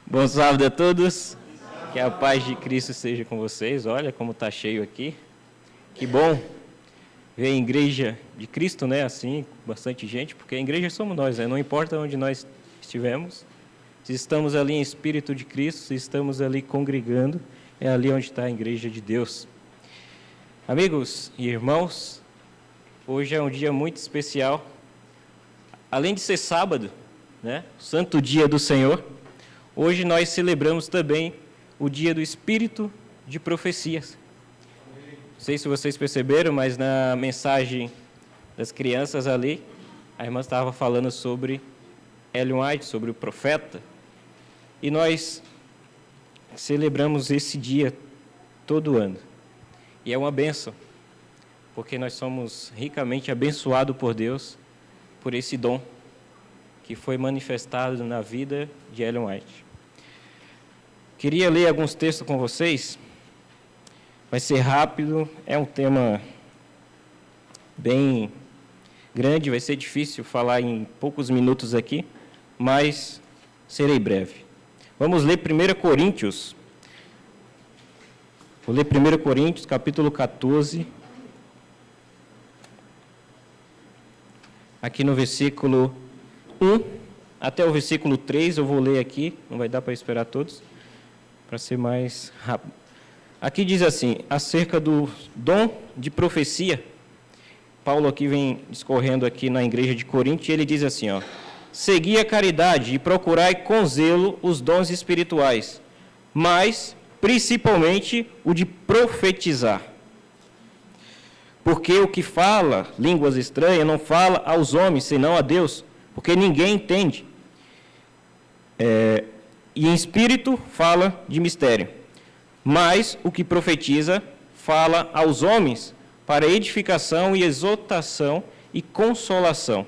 Bom sábado a todos, que a paz de Cristo seja com vocês. Olha como está cheio aqui, que bom ver a igreja de Cristo, né, assim, bastante gente, porque a igreja somos nós, né? Não importa onde nós estivermos, se estamos ali em espírito de Cristo, se estamos ali congregando, é ali onde está a igreja de Deus. Amigos e irmãos, hoje é um dia muito especial, além de ser sábado, né, santo dia do Senhor. Hoje nós celebramos também o dia do Espírito de Profecias. Não sei se vocês perceberam, mas na mensagem das crianças ali, a irmã estava falando sobre Ellen White, sobre o profeta. E nós celebramos esse dia todo ano. E é uma bênção, porque nós somos ricamente abençoados por Deus, por esse dom que foi manifestado na vida de Ellen White. Queria ler alguns textos com vocês, vai ser rápido, é um tema bem grande, vai ser difícil falar em poucos minutos aqui, mas serei breve. Vamos ler 1 Coríntios, vou ler 1 Coríntios, capítulo 14, aqui no versículo 1 até o versículo 3, eu vou ler aqui, não vai dar para esperar todos, para ser mais rápido. Aqui diz assim, acerca do dom de profecia, Paulo aqui vem discorrendo aqui na igreja de Corinto, e ele diz assim, ó, segui a caridade e procurai com zelo os dons espirituais, mas principalmente o de profetizar. Porque o que fala línguas estranhas não fala aos homens, senão a Deus, porque ninguém entende. E em espírito fala de mistério. Mas o que profetiza fala aos homens para edificação e exortação e consolação.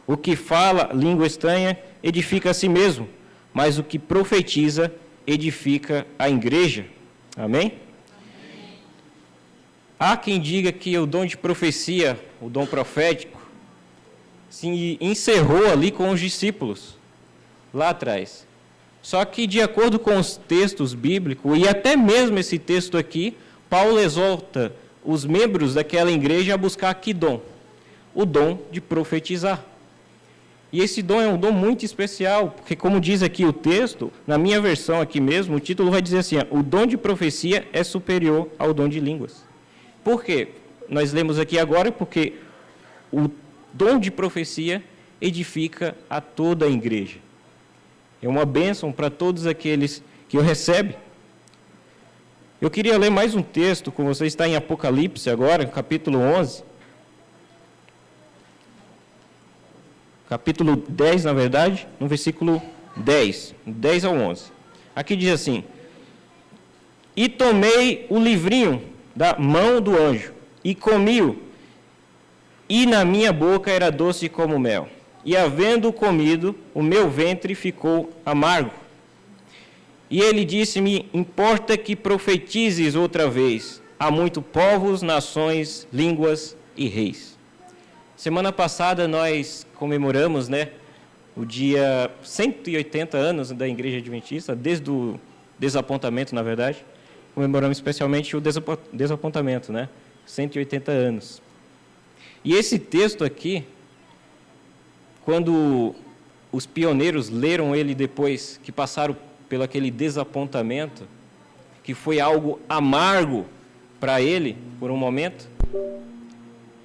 O que fala língua estranha edifica a si mesmo, mas o que profetiza edifica a igreja. Amém? Há quem diga que o dom de profecia, o dom profético, se encerrou ali com os discípulos, lá atrás. Só que, de acordo com os textos bíblicos, e até mesmo esse texto aqui, Paulo exorta os membros daquela igreja a buscar que dom? O dom de profetizar. E esse dom é um dom muito especial, porque, como diz aqui o texto, na minha versão aqui mesmo, o título vai dizer assim, o dom de profecia é superior ao dom de línguas. Por quê? Nós lemos aqui agora porque o dom de profecia edifica a toda a igreja. É uma bênção para todos aqueles que o recebem. Eu queria ler mais um texto com vocês, está em Apocalipse agora, capítulo 11. Capítulo 10, na verdade, no versículo 10 ao 11. Aqui diz assim, e tomei o livrinho da mão do anjo, e comi-o, e na minha boca era doce como mel. E havendo comido, o meu ventre ficou amargo. E ele disse-me, importa que profetizes outra vez a muitos povos, nações, línguas e reis. Semana passada nós comemoramos, né, o dia 180 anos da Igreja Adventista, desde o desapontamento, na verdade. Comemoramos especialmente o desapontamento, né, 180 anos. E esse texto aqui, quando os pioneiros leram ele depois que passaram pelo aquele desapontamento, que foi algo amargo para ele por um momento,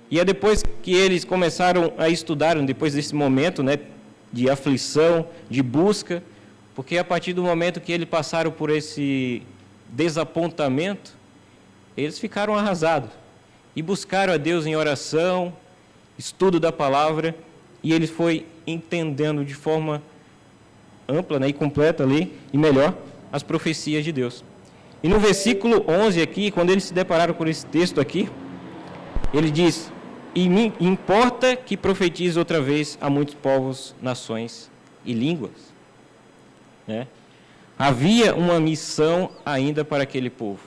e é depois que eles começaram a estudar, depois desse momento, né, de aflição, de busca, porque a partir do momento que eles passaram por esse desapontamento, eles ficaram arrasados e buscaram a Deus em oração, estudo da palavra, e ele foi entendendo de forma ampla, né, e completa ali, e melhor, as profecias de Deus. E no versículo 11 aqui, quando eles se depararam com esse texto aqui, ele diz, e me importa que profetize outra vez a muitos povos, nações, e línguas, né? Havia uma missão ainda para aquele povo.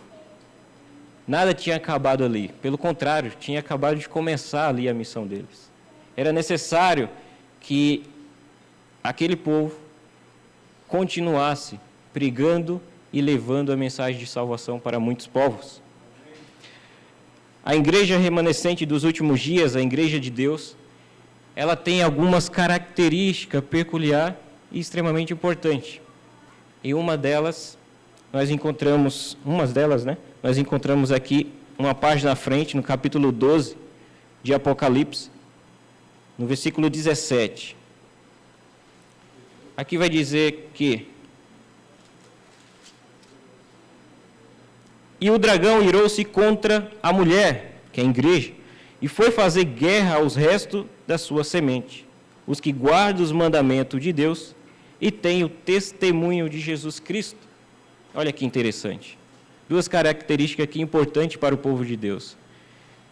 Nada tinha acabado ali. Pelo contrário, tinha acabado de começar ali a missão deles. Era necessário que aquele povo continuasse pregando e levando a mensagem de salvação para muitos povos. A igreja remanescente dos últimos dias, a igreja de Deus, ela tem algumas características peculiares e extremamente importantes. E uma delas, nós encontramos aqui uma página à frente, no capítulo 12 de Apocalipse, no versículo 17. Aqui vai dizer que: e o dragão irou-se contra a mulher, que é a igreja, e foi fazer guerra aos restos da sua semente, os que guardam os mandamentos de Deus e têm o testemunho de Jesus Cristo. Olha que interessante. Duas características aqui importantes para o povo de Deus.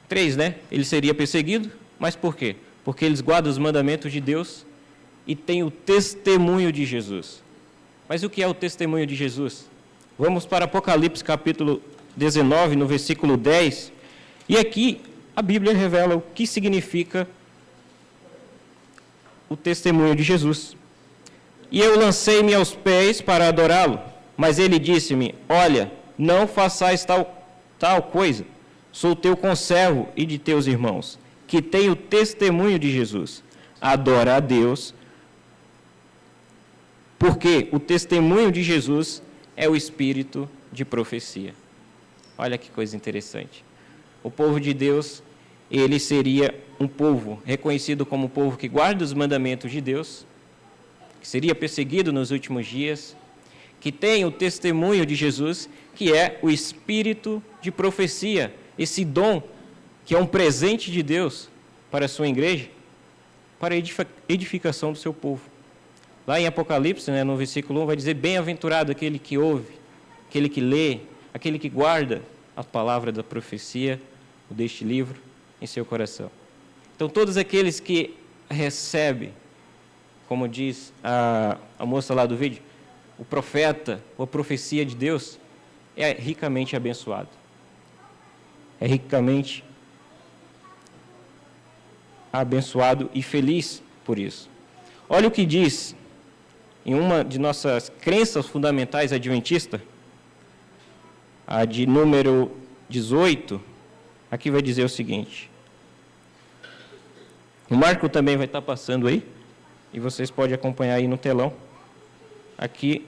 3, né? Ele seria perseguido, mas por quê? Porque eles guardam os mandamentos de Deus e têm o testemunho de Jesus. Mas o que é o testemunho de Jesus? Vamos para Apocalipse capítulo 19, no versículo 10. E aqui a Bíblia revela o que significa o testemunho de Jesus. E eu lancei-me aos pés para adorá-lo, mas ele disse-me: olha, não façais tal coisa. Sou teu conservo e de teus irmãos, que tem o testemunho de Jesus. Adora a Deus, porque o testemunho de Jesus é o espírito de profecia. Olha que coisa interessante. O povo de Deus, ele seria um povo reconhecido como um povo que guarda os mandamentos de Deus, que seria perseguido nos últimos dias, que tem o testemunho de Jesus, que é o espírito de profecia, esse dom que é um presente de Deus para a sua igreja, para a edificação do seu povo. Lá em Apocalipse, no versículo 1, vai dizer: bem-aventurado aquele que ouve, aquele que lê, aquele que guarda a palavra da profecia deste livro em seu coração. Então, todos aqueles que recebem, como diz a moça lá do vídeo, o profeta ou a profecia de Deus, é ricamente abençoado. É ricamente abençoado e feliz por isso. Olha o que diz em uma de nossas crenças fundamentais adventistas, a de número 18, aqui vai dizer o seguinte. O Marco também vai estar passando aí, e vocês podem acompanhar aí no telão. Aqui,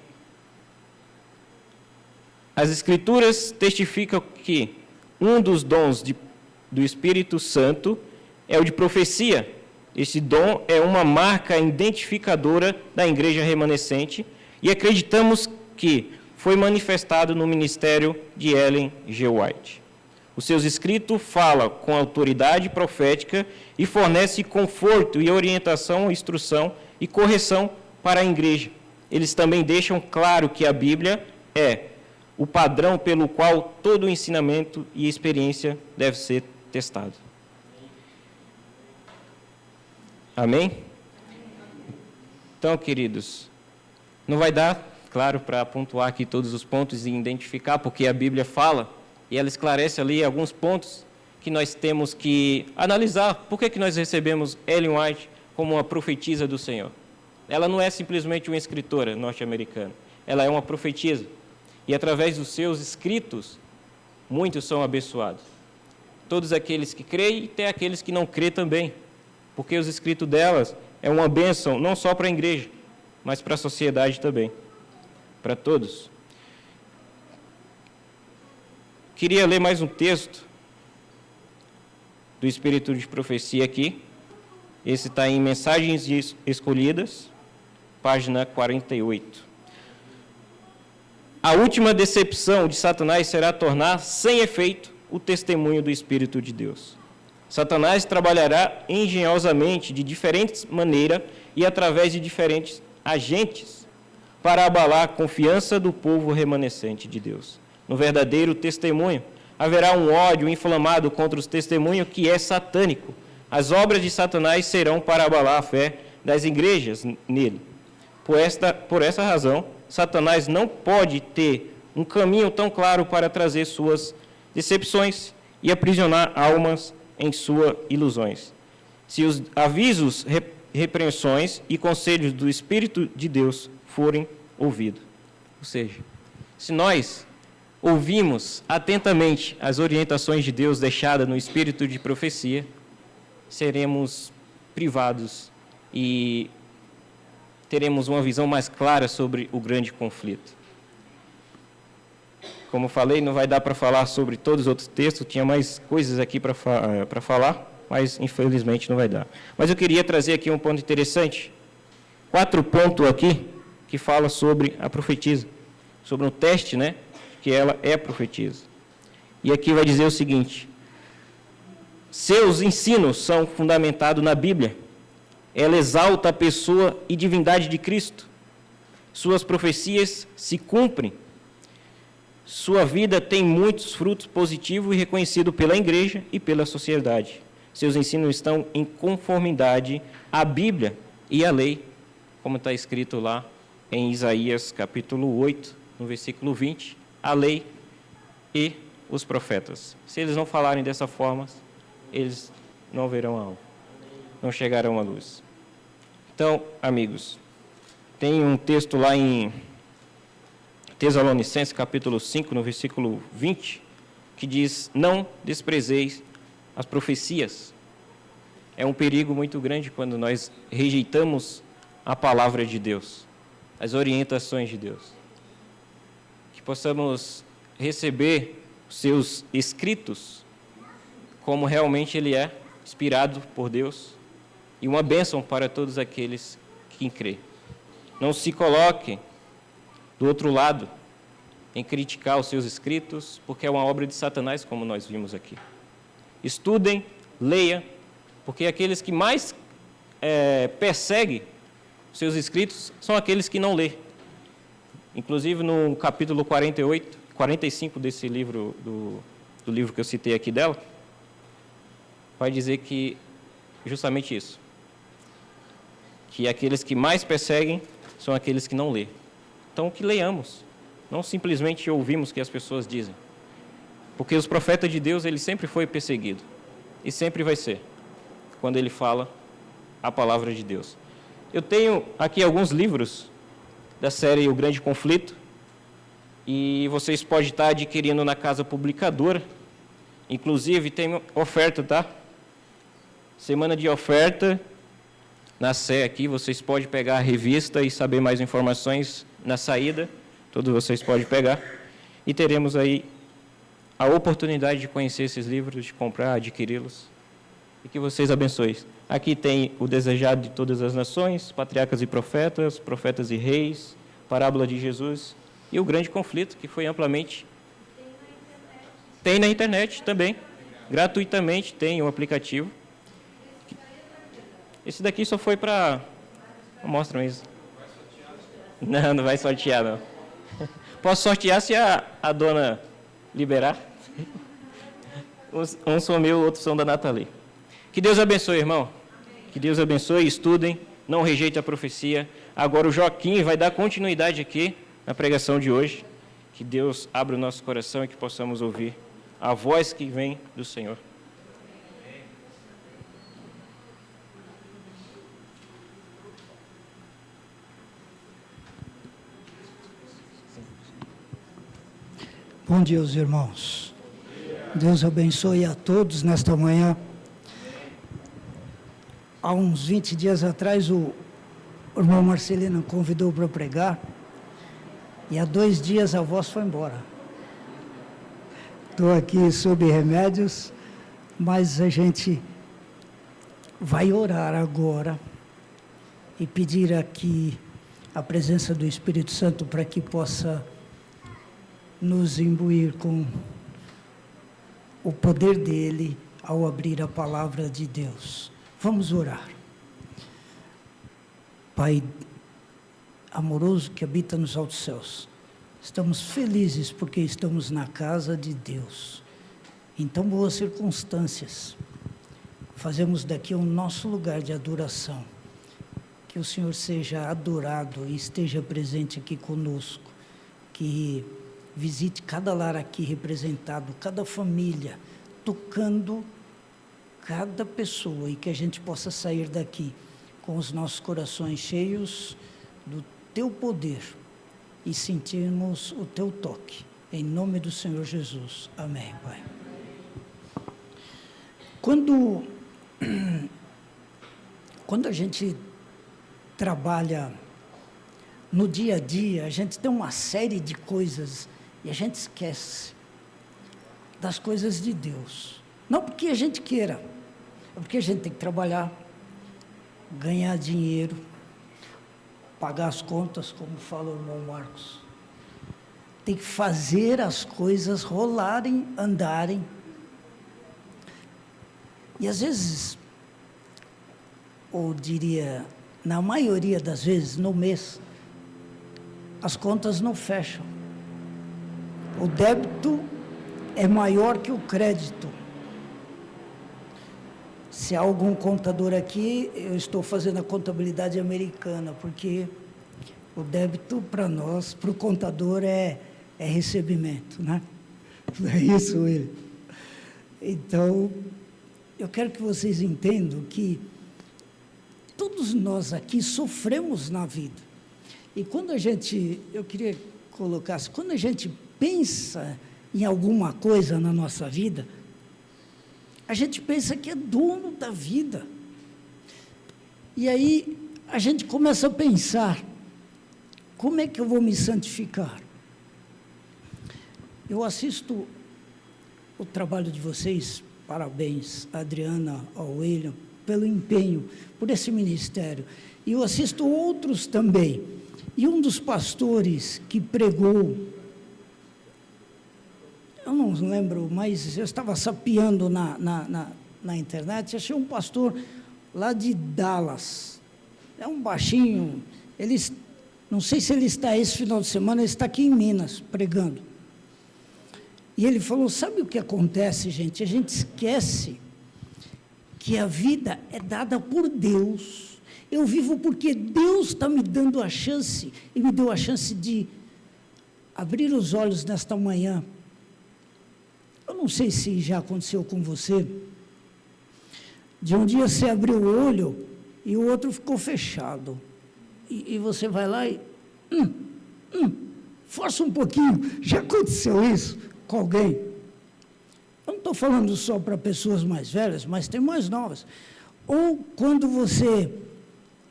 as Escrituras testificam que um dos dons do Espírito Santo é o de profecia. Esse dom é uma marca identificadora da igreja remanescente e acreditamos que foi manifestado no ministério de Ellen G. White. Os seus escritos falam com autoridade profética e fornecem conforto e orientação, instrução e correção para a igreja. Eles também deixam claro que a Bíblia é o padrão pelo qual todo o ensinamento e experiência deve ser testado. Amém? Então, queridos, não vai dar, claro, para pontuar aqui todos os pontos e identificar, porque a Bíblia fala, e ela esclarece ali alguns pontos que nós temos que analisar. Por que nós recebemos Ellen White como uma profetisa do Senhor? Ela não é simplesmente uma escritora norte-americana, ela é uma profetisa. E através dos seus escritos, muitos são abençoados. Todos aqueles que creem e até aqueles que não creem também. Porque os escritos delas é uma bênção não só para a igreja, mas para a sociedade também, para todos. Queria ler mais um texto do Espírito de Profecia aqui. Esse está em Mensagens Escolhidas, página 48. A última decepção de Satanás será tornar sem efeito o testemunho do Espírito de Deus. Satanás trabalhará engenhosamente, de diferentes maneiras e através de diferentes agentes, para abalar a confiança do povo remanescente de Deus. No verdadeiro testemunho, haverá um ódio inflamado contra os testemunhos que é satânico. As obras de Satanás serão para abalar a fé das igrejas nele. Por essa razão, Satanás não pode ter um caminho tão claro para trazer suas decepções e aprisionar almas em suas ilusões. Se os avisos, repreensões e conselhos do Espírito de Deus forem ouvidos. Ou seja, se nós ouvimos atentamente as orientações de Deus deixadas no Espírito de profecia, seremos privados e teremos uma visão mais clara sobre o grande conflito. Como falei, não vai dar para falar sobre todos os outros textos, tinha mais coisas aqui para falar, mas infelizmente não vai dar. Mas eu queria trazer aqui um ponto interessante, 4 pontos aqui, que fala sobre a profetisa, sobre um teste, né, que ela é profetisa. E aqui vai dizer o seguinte: seus ensinos são fundamentados na Bíblia, ela exalta a pessoa e divindade de Cristo, suas profecias se cumprem, sua vida tem muitos frutos positivos e reconhecido pela igreja e pela sociedade. Seus ensinos estão em conformidade à Bíblia e à lei, como está escrito lá em Isaías capítulo 8, no versículo 20, a lei e os profetas. Se eles não falarem dessa forma, eles não verão a alma, não chegarão à luz. Então, amigos, tem um texto lá em Tessalonicenses, capítulo 5, no versículo 20, que diz: não desprezeis as profecias. É um perigo muito grande quando nós rejeitamos a palavra de Deus, as orientações de Deus. Que possamos receber os seus escritos como realmente ele é, inspirado por Deus, e uma bênção para todos aqueles que crêem. Não se coloque do outro lado, em criticar os seus escritos, porque é uma obra de Satanás, como nós vimos aqui. Estudem, leia, porque aqueles que mais perseguem os seus escritos são aqueles que não lêem. Inclusive, no capítulo 45 desse livro, do livro que eu citei aqui dela, vai dizer que justamente isso, que aqueles que mais perseguem são aqueles que não lêem. Então, que leiamos, não simplesmente ouvimos o que as pessoas dizem. Porque os profetas de Deus, ele sempre foi perseguido. E sempre vai ser, quando ele fala a palavra de Deus. Eu tenho aqui alguns livros da série O Grande Conflito, e vocês podem estar adquirindo na casa publicadora. Inclusive, tem oferta, tá? Semana de oferta, na Sé aqui, vocês podem pegar a revista e saber mais informações na saída, todos vocês podem pegar, e teremos aí a oportunidade de conhecer esses livros, de comprar, adquiri-los, e que vocês abençoem. Aqui tem o Desejado de Todas as Nações, Patriarcas e Profetas, Profetas e Reis, Parábola de Jesus, e o Grande Conflito, que foi amplamente... Tem na internet também, gratuitamente, tem um aplicativo. Esse daqui só foi para... Mostra mesmo. Não, não vai sortear, não. Posso sortear se a dona liberar? Uns são meu, outros são da Nathalie. Que Deus abençoe, irmão. Que Deus abençoe, estudem, não rejeitem a profecia. Agora o Joaquim vai dar continuidade aqui na pregação de hoje. Que Deus abra o nosso coração e que possamos ouvir a voz que vem do Senhor. Bom dia, os irmãos. Deus abençoe a todos nesta manhã. Há uns 20 dias atrás, o irmão Marcelino convidou para pregar, e há 2 dias a voz foi embora. Estou aqui sob remédios, mas a gente vai orar agora e pedir aqui a presença do Espírito Santo para que possa nos imbuir com o poder dele ao abrir a palavra de Deus. Vamos orar. Pai amoroso que habita nos altos céus, estamos felizes porque estamos na casa de Deus. Em tão boas circunstâncias, fazemos daqui o nosso lugar de adoração. que o Senhor seja adorado e esteja presente aqui conosco, que visite cada lar aqui representado, cada família, tocando cada pessoa, e que a gente possa sair daqui com os nossos corações cheios do Teu poder e sentirmos o Teu toque. Em nome do Senhor Jesus. Amém, Pai. Quando a gente trabalha no dia a dia, a gente tem uma série de coisas e a gente esquece das coisas de Deus. Não porque a gente queira, é porque a gente tem que trabalhar, ganhar dinheiro, pagar as contas, como fala o irmão Marcos. Tem que fazer as coisas rolarem, andarem. E às vezes, ou diria, na maioria das vezes, no mês, as contas não fecham. O débito é maior que o crédito. Se há algum contador aqui, eu estou fazendo a contabilidade americana, porque o débito para nós, para o contador, é recebimento, né? Não é isso, Will? Então, eu quero que vocês entendam que todos nós aqui sofremos na vida. E quando eu queria colocar, quando a gente pensa em alguma coisa na nossa vida, a gente pensa que é dono da vida. E aí a gente começa a pensar, como é que eu vou me santificar? Eu assisto o trabalho de vocês, parabéns, a Adriana, ao William, pelo empenho, por esse ministério. E eu assisto outros também. E um dos pastores que pregou, eu não lembro, mas eu estava sapeando na internet, achei um pastor lá de Dallas. É um baixinho, não sei se ele está esse final de semana, ele está aqui em Minas, pregando. E ele falou, sabe o que acontece, gente? A gente esquece que a vida é dada por Deus. Eu vivo porque Deus está me dando a chance, e me deu a chance de abrir os olhos nesta manhã. Eu não sei se já aconteceu com você, de um dia você abriu o olho e o outro ficou fechado. E você vai lá e... força um pouquinho. Já aconteceu isso com alguém? Eu não estou falando só para pessoas mais velhas, mas tem mais novas. Ou quando você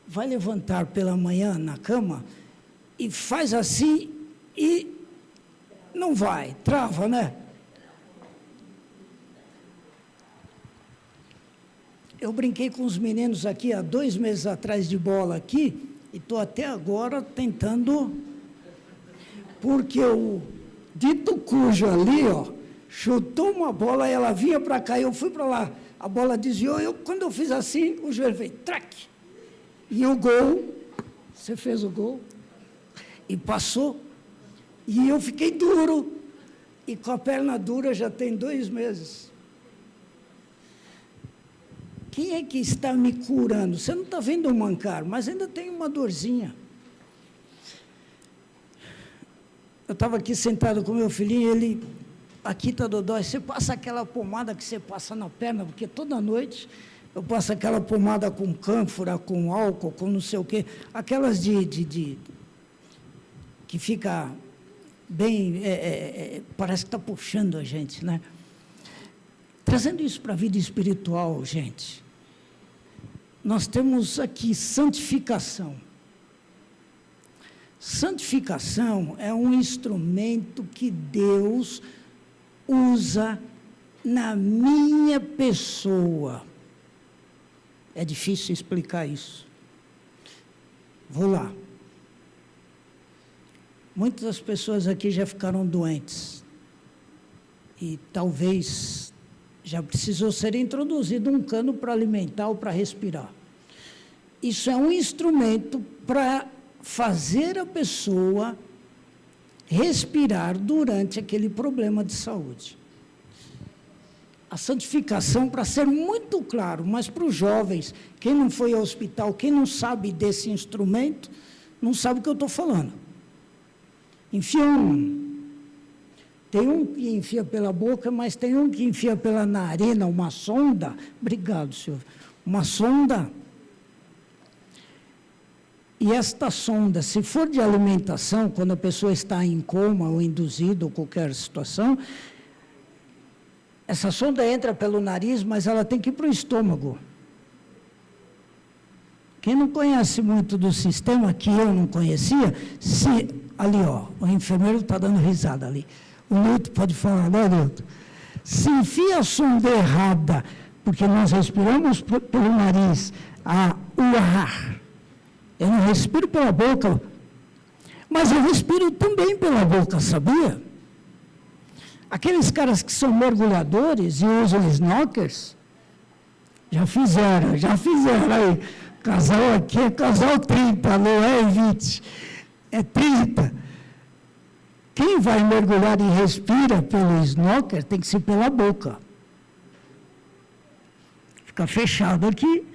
vai levantar pela manhã na cama e faz assim e não vai, trava, né? Eu brinquei com os meninos aqui há 2 meses atrás de bola aqui e estou até agora tentando, porque o dito cujo ali, ó, chutou uma bola e ela vinha para cá e eu fui para lá. A bola desviou, quando eu fiz assim, o joelho veio, traque. E o gol, você fez o gol e passou. E eu fiquei duro. E com a perna dura já tem 2 meses. Quem é que está me curando? Você não está vendo eu mancar, mas ainda tem uma dorzinha. Eu estava aqui sentado com meu filhinho, ele, aqui está dodói, você passa aquela pomada que você passa na perna, porque toda noite eu passo aquela pomada com cânfora, com álcool, com não sei o quê, aquelas que fica bem, parece que está puxando a gente, né? Trazendo isso para a vida espiritual, gente, nós temos aqui santificação. Santificação é um instrumento que Deus usa na minha pessoa. É difícil explicar isso. Vou lá. Muitas pessoas aqui já ficaram doentes. E talvez já precisou ser introduzido um cano para alimentar ou para respirar. Isso é um instrumento para fazer a pessoa respirar durante aquele problema de saúde. A santificação, para ser muito claro, mas para os jovens, quem não foi ao hospital, quem não sabe desse instrumento, não sabe o que eu estou falando. Enfia tem um que enfia pela boca, mas tem um que enfia pela narina, uma sonda. Obrigado, senhor. Uma sonda. E esta sonda, se for de alimentação, quando a pessoa está em coma ou induzida ou qualquer situação, essa sonda entra pelo nariz, mas ela tem que ir para o estômago. Quem não conhece muito do sistema, que eu não conhecia, ali, ó, o enfermeiro está dando risada ali. O Nilton pode falar, né, Nilton? Se enfia a sonda errada, porque nós respiramos pelo nariz, o ar. Eu não respiro pela boca, mas eu respiro também pela boca, sabia? Aqueles caras que são mergulhadores e usam snorkels, já fizeram aí. Casal aqui é casal 30, não é 20, é 30. Quem vai mergulhar e respira pelo snorkel tem que ser pela boca. Fica fechado aqui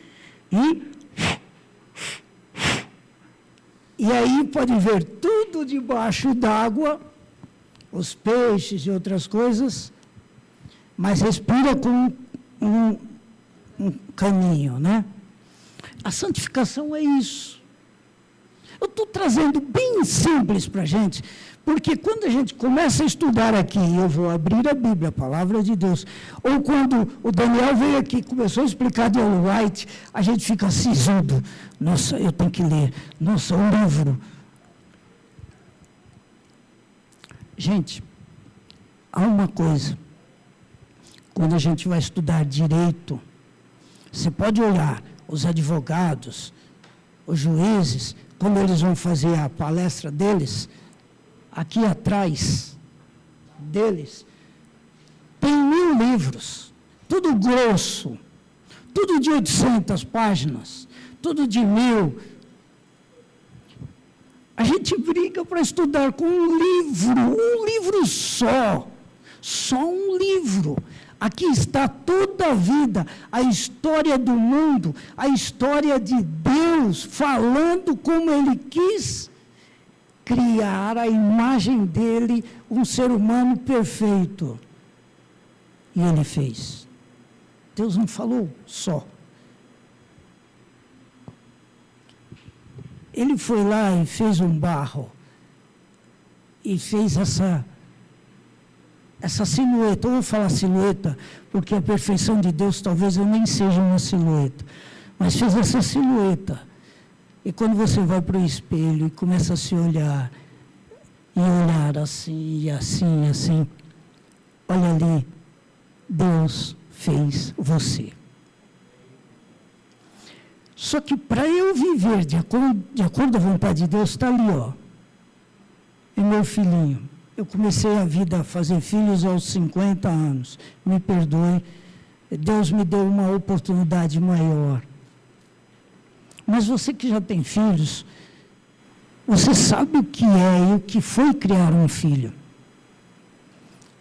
e aí pode ver tudo debaixo d'água, os peixes e outras coisas, mas respira com um caninho, né? A santificação é isso. Eu estou trazendo bem simples para a gente, porque quando a gente começa a estudar aqui, eu vou abrir a Bíblia, a palavra de Deus, ou quando o Daniel veio aqui e começou a explicar de Ellen White, a gente fica sisudo. Nossa, eu tenho que ler. Nossa, um livro. Gente, há uma coisa. Quando a gente vai estudar direito, você pode olhar os advogados, os juízes, quando eles vão fazer a palestra deles, aqui atrás deles, tem 1000 livros, tudo grosso, tudo de 800 páginas, tudo de 1000. A gente briga para estudar com um livro só um livro. Aqui está toda a vida, a história do mundo, a história de Deus, falando como Ele quis criar a imagem dEle, um ser humano perfeito. E Ele fez. Deus não falou só. Ele foi lá e fez um barro, e fez essa silhueta. Eu vou falar silhueta, porque a perfeição de Deus talvez eu nem seja uma silhueta, mas fez essa silhueta. E quando você vai para o espelho e começa a se olhar, e olhar assim, assim, assim, olha ali, Deus fez você. Só que para eu viver de acordo à vontade de Deus, está ali, ó, é meu filhinho. Eu comecei a vida a fazer filhos aos 50 anos. Me perdoe, Deus me deu uma oportunidade maior. Mas você que já tem filhos, você sabe o que é e o que foi criar um filho.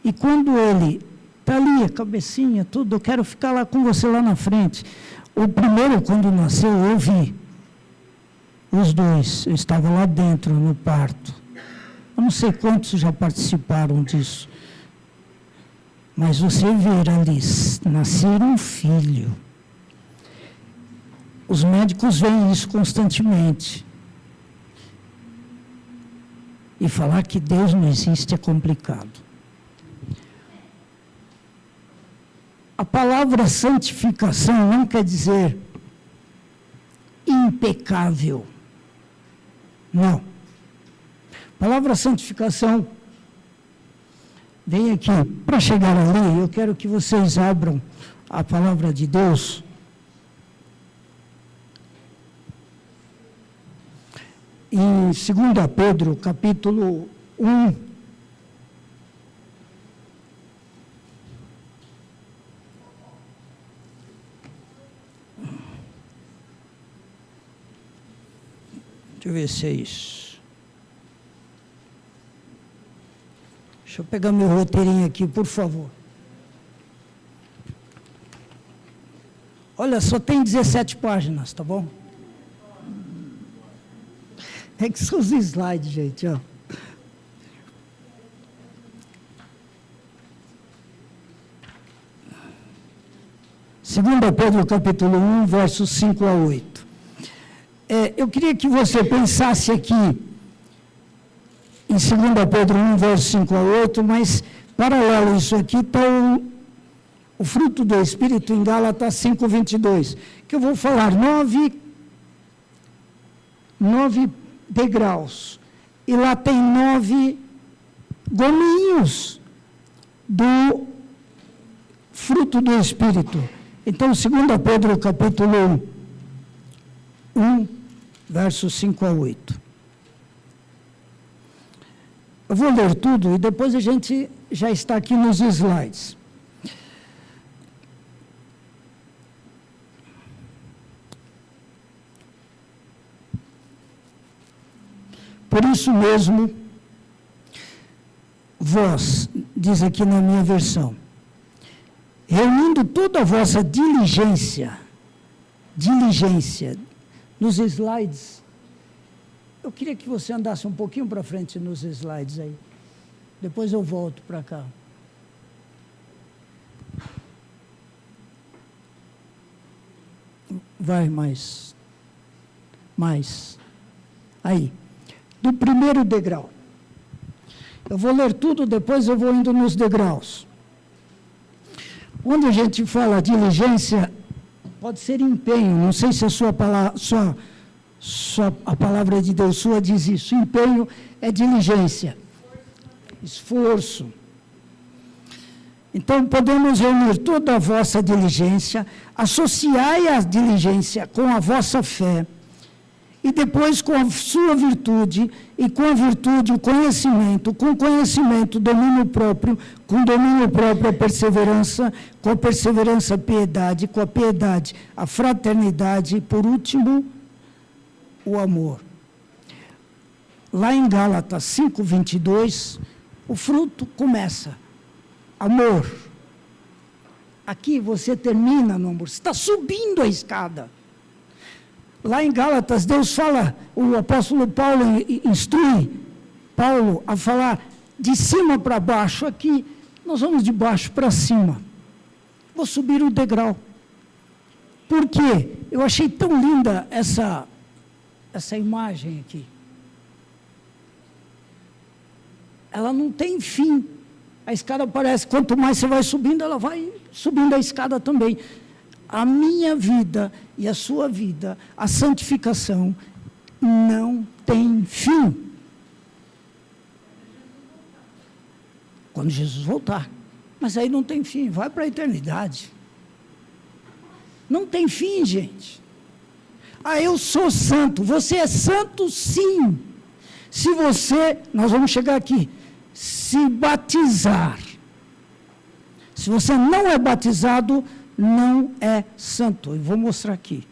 E quando ele está ali, a cabecinha, tudo, eu quero ficar lá com você lá na frente. O primeiro, quando nasceu, eu vi os dois. Eu estava lá dentro, no parto. Eu não sei quantos já participaram disso. Mas você ver ali, nascer um filho. Os médicos veem isso constantemente. E falar que Deus não existe é complicado. A palavra santificação não quer dizer impecável. Não. A palavra santificação vem aqui. Para chegar ali, eu quero que vocês abram a palavra de Deus. Em 2 Pedro, capítulo 1. Deixa eu ver se é isso. Deixa eu pegar meu roteirinho aqui, por favor. Olha, só tem 17 páginas, tá bom? É que são os slides, gente, ó. Segunda Pedro, capítulo 1, versos 5 a 8. Eu queria que você pensasse aqui em 2 Pedro 1, versos 5 a 8, mas, paralelo a isso aqui, está o fruto do Espírito em Gálatas 5, 22, que eu vou falar 9 degraus, e lá tem 9 gominhos do fruto do Espírito. Então, 2 Pedro, capítulo 1, versos 5 a 8. Eu vou ler tudo e depois a gente já está aqui nos slides. Por isso mesmo, vós, diz aqui na minha versão, reunindo toda a vossa diligência, nos slides, eu queria que você andasse um pouquinho para frente nos slides aí, depois eu volto para cá. Vai mais, aí. Do primeiro degrau. Eu vou ler tudo, depois eu vou indo nos degraus. Quando a gente fala diligência, pode ser empenho, não sei se a a palavra de Deus sua diz isso. Empenho é diligência, esforço. Então, podemos reunir toda a vossa diligência, associai a diligência com a vossa fé, e depois com a sua virtude, e com a virtude o conhecimento, com o conhecimento o domínio próprio, com o domínio próprio a perseverança, com a perseverança a piedade, com a piedade a fraternidade, e por último, o amor. Lá em Gálatas 5, 22, o fruto começa, amor. Aqui você termina no amor, você está subindo a escada. Lá em Gálatas, Deus fala, o apóstolo Paulo instrui Paulo a falar de cima para baixo. Aqui, nós vamos de baixo para cima. Vou subir o degrau. Por quê? Eu achei tão linda essa imagem aqui. Ela não tem fim. A escada parece, quanto mais você vai subindo, ela vai subindo a escada também. A minha vida e a sua vida, a santificação, não tem fim. Quando Jesus voltar. Mas aí não tem fim, vai para a eternidade. Não tem fim, gente. Ah, eu sou santo. Você é santo, sim. Se você, nós vamos chegar aqui, se batizar. Se você não é batizado, não é santo. Eu vou mostrar aqui.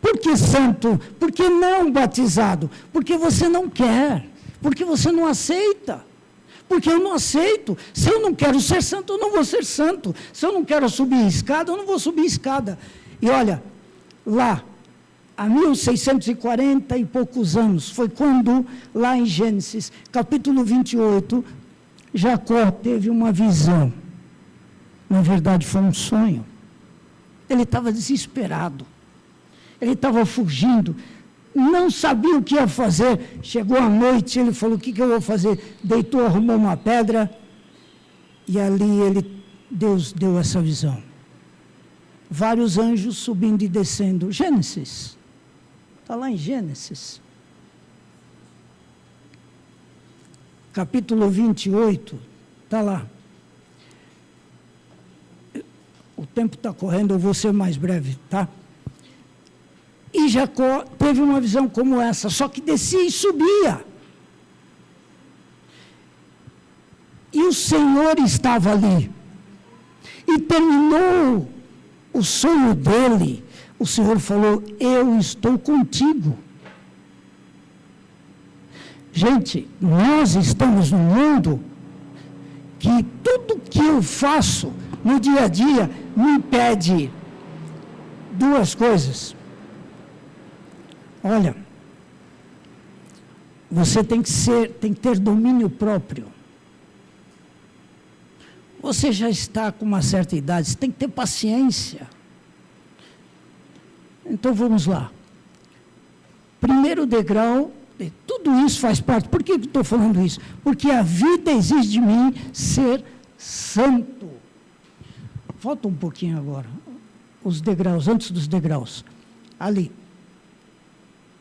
Por que santo? Por que não batizado? Porque você não quer. Porque você não aceita. Porque eu não aceito. Se eu não quero ser santo, eu não vou ser santo. Se eu não quero subir escada, eu não vou subir escada. E olha, lá, há 1640 e poucos anos, foi quando, lá em Gênesis, capítulo 28, Jacó teve uma visão. Na verdade, foi um sonho. Ele estava desesperado. Ele estava fugindo. Não sabia o que ia fazer. Chegou a noite, ele falou, o que eu vou fazer? Deitou, arrumou uma pedra. E ali Deus deu essa visão. Vários anjos subindo e descendo. Gênesis. Está lá em Gênesis. Capítulo 28. Está lá. O tempo está correndo, eu vou ser mais breve, tá? E Jacó teve uma visão como essa, só que descia e subia. E o Senhor estava ali. E terminou o sonho dele. O Senhor falou, eu estou contigo. Gente, nós estamos num mundo que tudo que eu faço no dia a dia me impede duas coisas. Olha, você tem que ter domínio próprio. Você já está com uma certa idade, você tem que ter paciência. Então vamos lá. Primeiro degrau, tudo isso faz parte. Por que eu estou falando isso? Porque a vida exige de mim ser santo. Falta um pouquinho agora. Os degraus, antes dos degraus. Ali,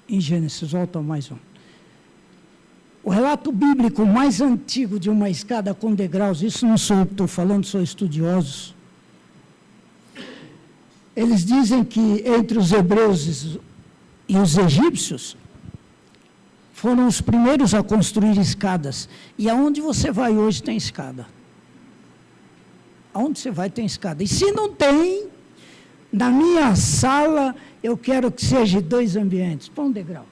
em Gênesis, volta mais um. O relato bíblico mais antigo de uma escada com degraus, isso não sou eu que estou falando, são estudiosos. Eles dizem que entre os hebreus e os egípcios, foram os primeiros a construir escadas. E aonde você vai hoje tem escada. Aonde você vai tem escada. E se não tem, na minha sala, eu quero que seja 2 ambientes. Põe um degrau.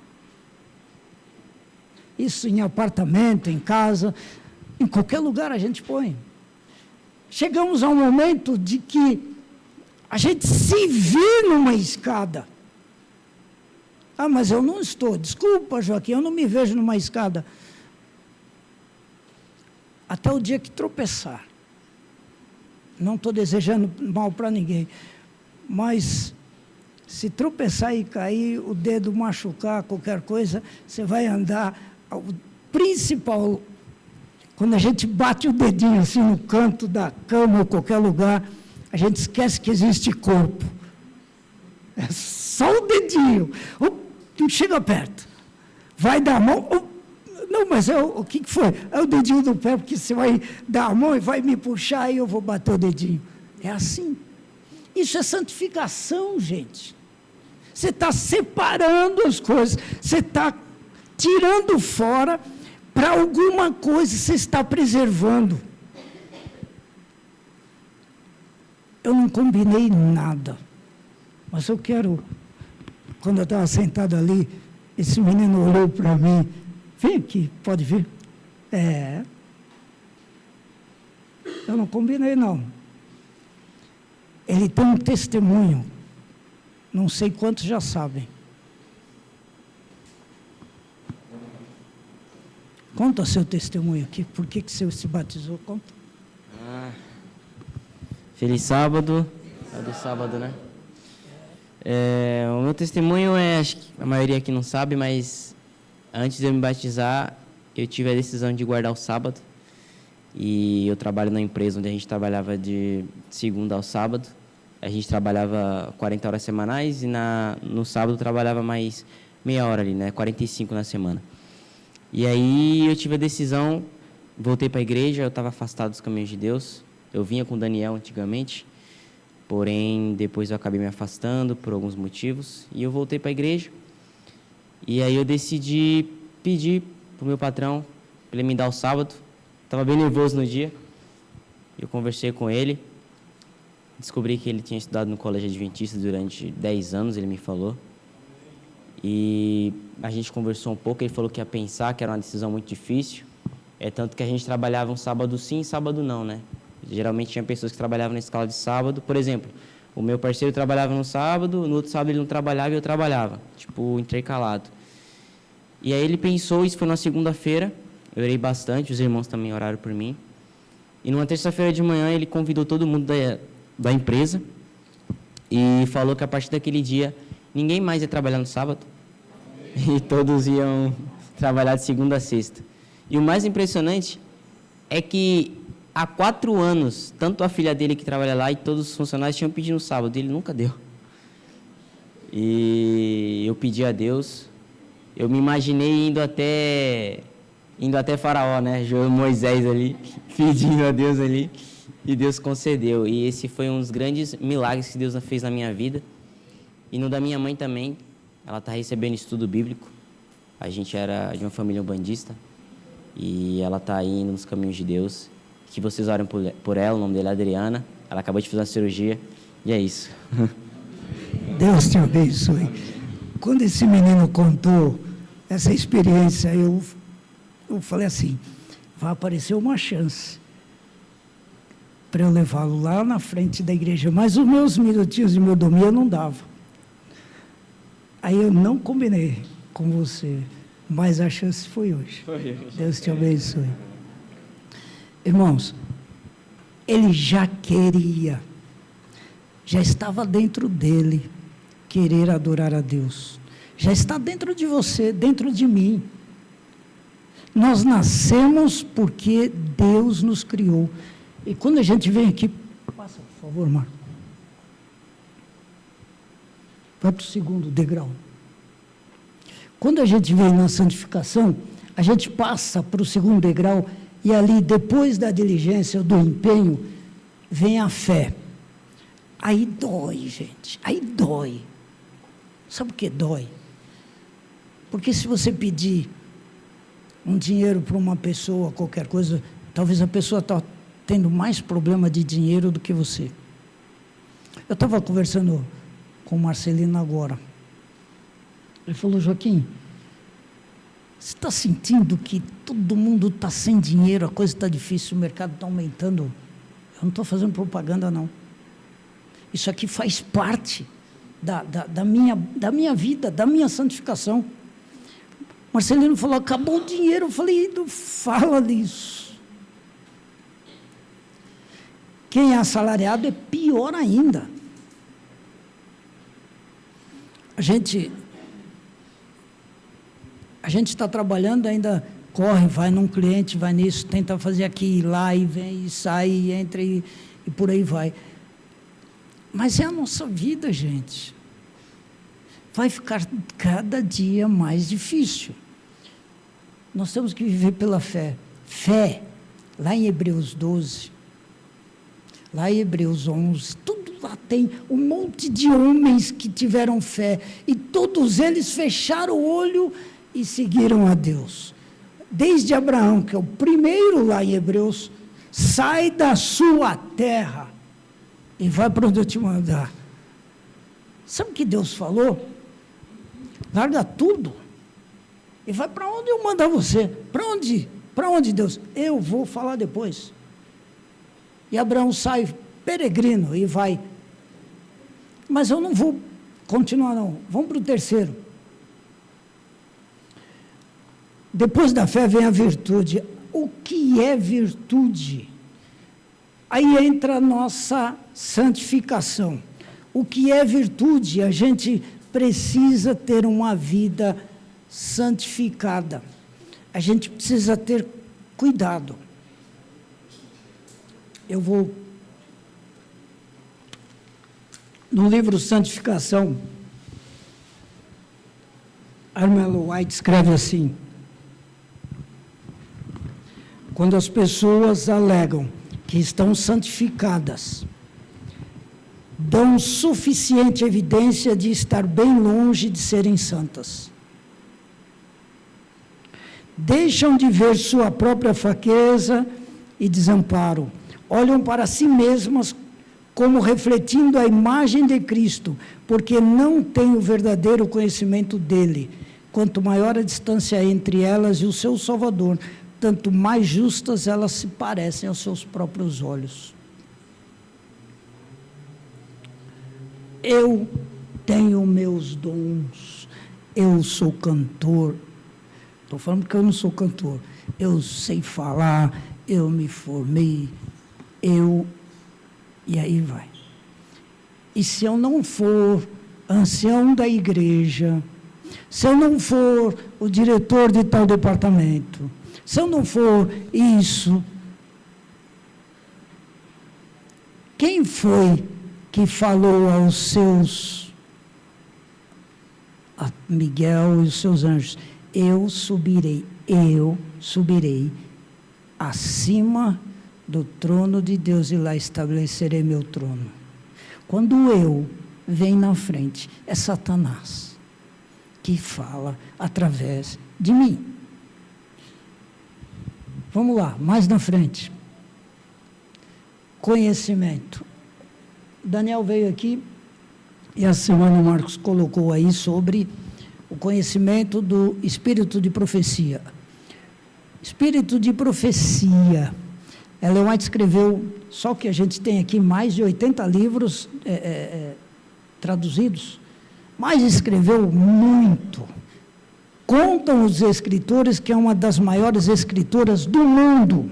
Isso em apartamento, em casa, em qualquer lugar a gente põe. Chegamos a um momento de que a gente se vê numa escada. Ah, mas eu não estou. Desculpa, Joaquim, eu não me vejo numa escada. Até o dia que tropeçar. Não estou desejando mal para ninguém. Mas se tropeçar e cair, o dedo machucar, qualquer coisa, você vai andar. O principal, quando a gente bate o dedinho assim no canto da cama ou qualquer lugar, a gente esquece que existe corpo. É só o dedinho. Não chega perto. Vai dar a mão. Não, mas o que foi? É o dedinho do pé, porque você vai dar a mão e vai me puxar e eu vou bater o dedinho. É assim. Isso é santificação, gente. Você está separando as coisas. Você está tirando fora, para alguma coisa você está preservando. Eu não combinei nada, mas eu quero, quando eu estava sentado ali, esse menino olhou para mim, vem aqui, pode vir? Eu não combinei não. Ele tem um testemunho, não sei quantos já sabem. Conta seu testemunho aqui, por que você se batizou? Conta. Feliz sábado. É do sábado, né? O meu testemunho acho que a maioria aqui não sabe, mas antes de eu me batizar, eu tive a decisão de guardar o sábado. E eu trabalho na empresa onde a gente trabalhava de segunda ao sábado. A gente trabalhava 40 horas semanais e no sábado trabalhava mais meia hora ali, né? 45 na semana. E aí eu tive a decisão, voltei para a igreja, eu estava afastado dos caminhos de Deus. Eu vinha com o Daniel antigamente, porém depois eu acabei me afastando por alguns motivos. E eu voltei para a igreja. E aí eu decidi pedir para o meu patrão para ele me dar o sábado. Estava bem nervoso no dia. Eu conversei com ele. Descobri que ele tinha estudado no colégio adventista durante 10 anos, ele me falou. E a gente conversou um pouco, ele falou que ia pensar, que era uma decisão muito difícil. Tanto que a gente trabalhava um sábado sim, sábado não, né? Geralmente tinha pessoas que trabalhavam na escala de sábado. Por exemplo, o meu parceiro trabalhava no sábado, no outro sábado ele não trabalhava e eu trabalhava. Tipo, intercalado. E aí ele pensou, isso foi na segunda-feira, eu orei bastante, os irmãos também oraram por mim. E numa terça-feira de manhã ele convidou todo mundo da empresa e falou que a partir daquele dia ninguém mais ia trabalhar no sábado e todos iam trabalhar de segunda a sexta. E o mais impressionante é que há 4 anos, tanto a filha dele que trabalha lá e todos os funcionários tinham pedido no sábado, e ele nunca deu. E eu pedi a Deus, eu me imaginei indo até Faraó, né? Moisés ali, pedindo a Deus ali, e Deus concedeu. E esse foi um dos grandes milagres que Deus fez na minha vida. E no da minha mãe também, ela está recebendo estudo bíblico. A gente era de uma família umbandista, e ela está indo nos caminhos de Deus. Que vocês orem por ela, o nome dela é Adriana. Ela acabou de fazer uma cirurgia, e é isso. Deus te abençoe. Quando esse menino contou essa experiência, eu falei assim, vai aparecer uma chance para eu levá-lo lá na frente da igreja. Mas os meus minutinhos de mordomia não dava. Aí eu não combinei com você, mas a chance foi hoje. Deus te abençoe. Irmãos, ele já queria, já estava dentro dele, querer adorar a Deus. Já está dentro de você, dentro de mim. Nós nascemos porque Deus nos criou. E quando a gente vem aqui, passa, por favor, Marco. Vai para o segundo degrau. Quando a gente vem na santificação, a gente passa para o segundo degrau e ali, depois da diligência, do empenho, vem a fé. Aí dói, gente, aí dói. Sabe o que dói? Porque se você pedir um dinheiro para uma pessoa, qualquer coisa, talvez a pessoa está tendo mais problema de dinheiro do que você. Eu estava conversando com o Marcelino agora. Ele falou: Joaquim, você está sentindo que todo mundo está sem dinheiro, a coisa está difícil, o mercado está aumentando? Eu não estou fazendo propaganda, não. Isso aqui faz parte da minha vida, da minha santificação. Marcelino falou: acabou o dinheiro. Eu falei: não fala disso. Quem é assalariado é pior ainda. A gente está trabalhando, ainda corre, vai num cliente, vai nisso, tenta fazer aqui, ir lá, e vem, e sai, e entra, e por aí vai. Mas é a nossa vida, gente. Vai ficar cada dia mais difícil. Nós temos que viver pela fé. Fé, lá em Hebreus 12, lá em Hebreus 11, tudo lá tem um monte de homens que tiveram fé, e todos eles fecharam o olho e seguiram a Deus. Desde Abraão, que é o primeiro lá em Hebreus, sai da sua terra e vai para onde eu te mandar. Sabe o que Deus falou? Larga tudo e vai para onde eu mandar você. Para onde? Para onde, Deus? Eu vou falar depois. E Abraão sai peregrino e vai. Mas eu não vou continuar, não. Vamos para o terceiro. Depois da fé vem a virtude. O que é virtude? Aí entra a nossa santificação. O que é virtude? A gente precisa ter uma vida santificada. A gente precisa ter cuidado. Eu vou... No livro Santificação, Armelo White escreve assim: quando as pessoas alegam que estão santificadas, dão suficiente evidência de estar bem longe de serem santas. Deixam de ver sua própria fraqueza e desamparo. Olham para si mesmas como refletindo a imagem de Cristo, porque não têm o verdadeiro conhecimento dele. Quanto maior a distância entre elas e o seu Salvador, tanto mais justas elas se parecem aos seus próprios olhos. Eu tenho meus dons, eu sou cantor. Estou falando que eu não sou cantor. Eu sei falar, eu me formei, e aí vai. E se eu não for ancião da igreja, se eu não for o diretor de tal departamento, se eu não for isso, quem foi que falou aos seus, a Miguel e os seus anjos: eu subirei acima do trono de Deus e lá estabelecerei meu trono. Quando eu vem na frente, é Satanás que fala através de mim. Vamos lá, mais na frente. Conhecimento. Daniel veio aqui e a semana o Marcos colocou aí sobre o conhecimento do espírito de profecia. Espírito de profecia. Ellen White escreveu, só que a gente tem aqui mais de 80 livros traduzidos, mas escreveu muito. Contam os escritores que é uma das maiores escritoras do mundo.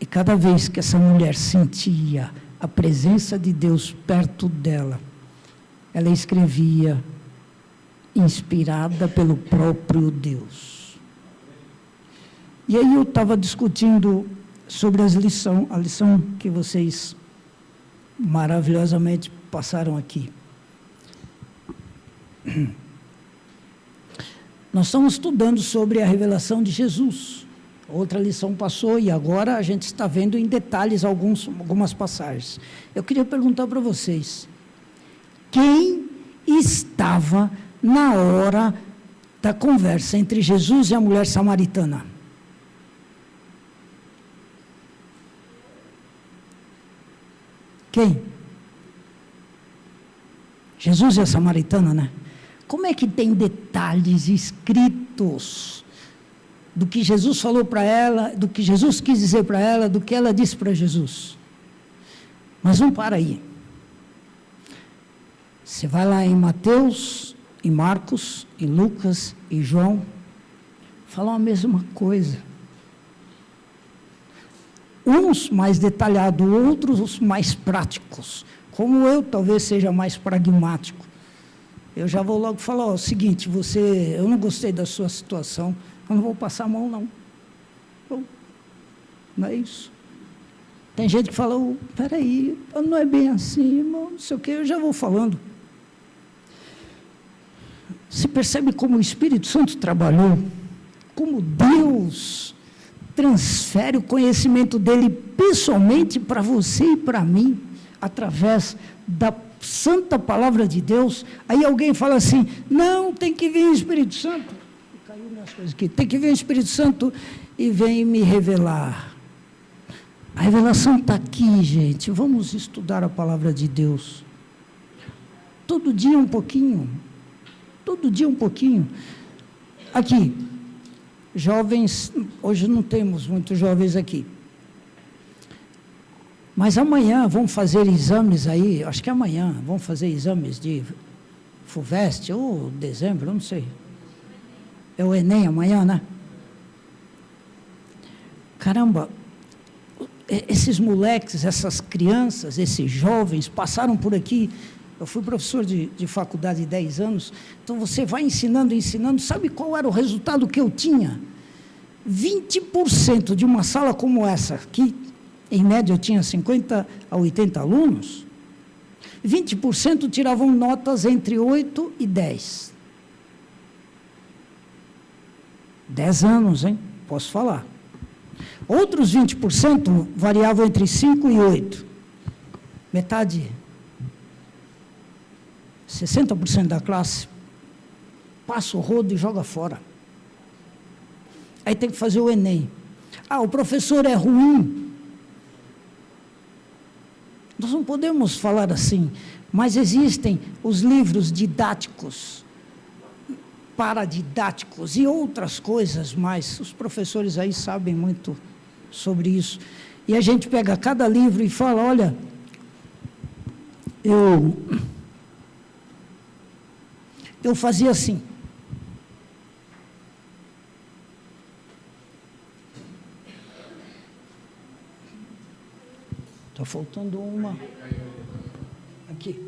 E cada vez que essa mulher sentia a presença de Deus perto dela, ela escrevia inspirada pelo próprio Deus. E aí eu estava discutindo sobre a lição que vocês maravilhosamente passaram aqui. Nós estamos estudando sobre a revelação de Jesus. Outra lição passou e agora a gente está vendo em detalhes algumas passagens. Eu queria perguntar para vocês, quem estava na hora da conversa entre Jesus e a mulher samaritana? Quem? Jesus e a samaritana, né? Como é que tem detalhes escritos do que Jesus falou para ela, do que Jesus quis dizer para ela, do que ela disse para Jesus? Mas não para aí. Você vai lá em Mateus, em Marcos, em Lucas e João, falam a mesma coisa. Uns mais detalhados, outros mais práticos. Como eu talvez seja mais pragmático. Eu já vou logo falar, ó, o seguinte, eu não gostei da sua situação, eu não vou passar a mão, não. Não é isso. Tem gente que fala, peraí, não é bem assim, irmão, não sei o quê, eu já vou falando. Você percebe como o Espírito Santo trabalhou? Como Deus transfere o conhecimento dele pessoalmente para você e para mim, através da santa palavra de Deus. Aí alguém fala assim, não, tem que vir o Espírito Santo. Caiu minhas coisas aqui. Tem que vir o Espírito Santo e vem me revelar. A revelação está aqui, gente. Vamos estudar a palavra de Deus. Todo dia um pouquinho. Todo dia um pouquinho. Aqui, jovens, hoje não temos muitos jovens aqui. Mas amanhã vão fazer exames aí, acho que amanhã vão fazer exames de FUVEST ou dezembro, eu não sei. É o Enem amanhã, né? Caramba, esses moleques, essas crianças, esses jovens passaram por aqui. Eu fui professor de faculdade de 10 anos, então você vai ensinando, sabe qual era o resultado que eu tinha? 20% de uma sala como essa aqui, em média eu tinha 50 a 80 alunos, 20% tiravam notas entre 8 e 10. 10 anos, hein? Posso falar. Outros 20% variavam entre 5 e 8. Metade, 60% da classe, passa o rodo e joga fora. Aí tem que fazer o Enem. O professor é ruim. Nós não podemos falar assim, mas existem os livros didáticos, paradidáticos e outras coisas mais. Os professores aí sabem muito sobre isso. E a gente pega cada livro e fala, olha, eu fazia assim. Está faltando uma. Aqui.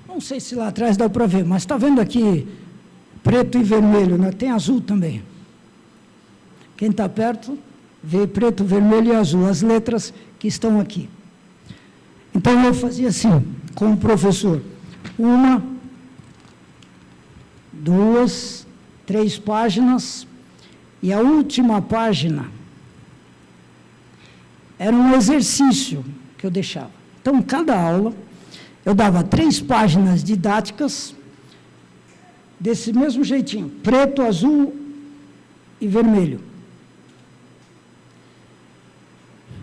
Não sei se lá atrás dá para ver, mas está vendo aqui preto e vermelho, né? Tem azul também. Quem está perto, vê preto, vermelho e azul, as letras que estão aqui. Então, eu fazia assim, com o professor. 1, 2, 3 páginas. E a última página era um exercício que eu deixava. Então, cada aula, eu dava 3 páginas didáticas, desse mesmo jeitinho, preto, azul e vermelho.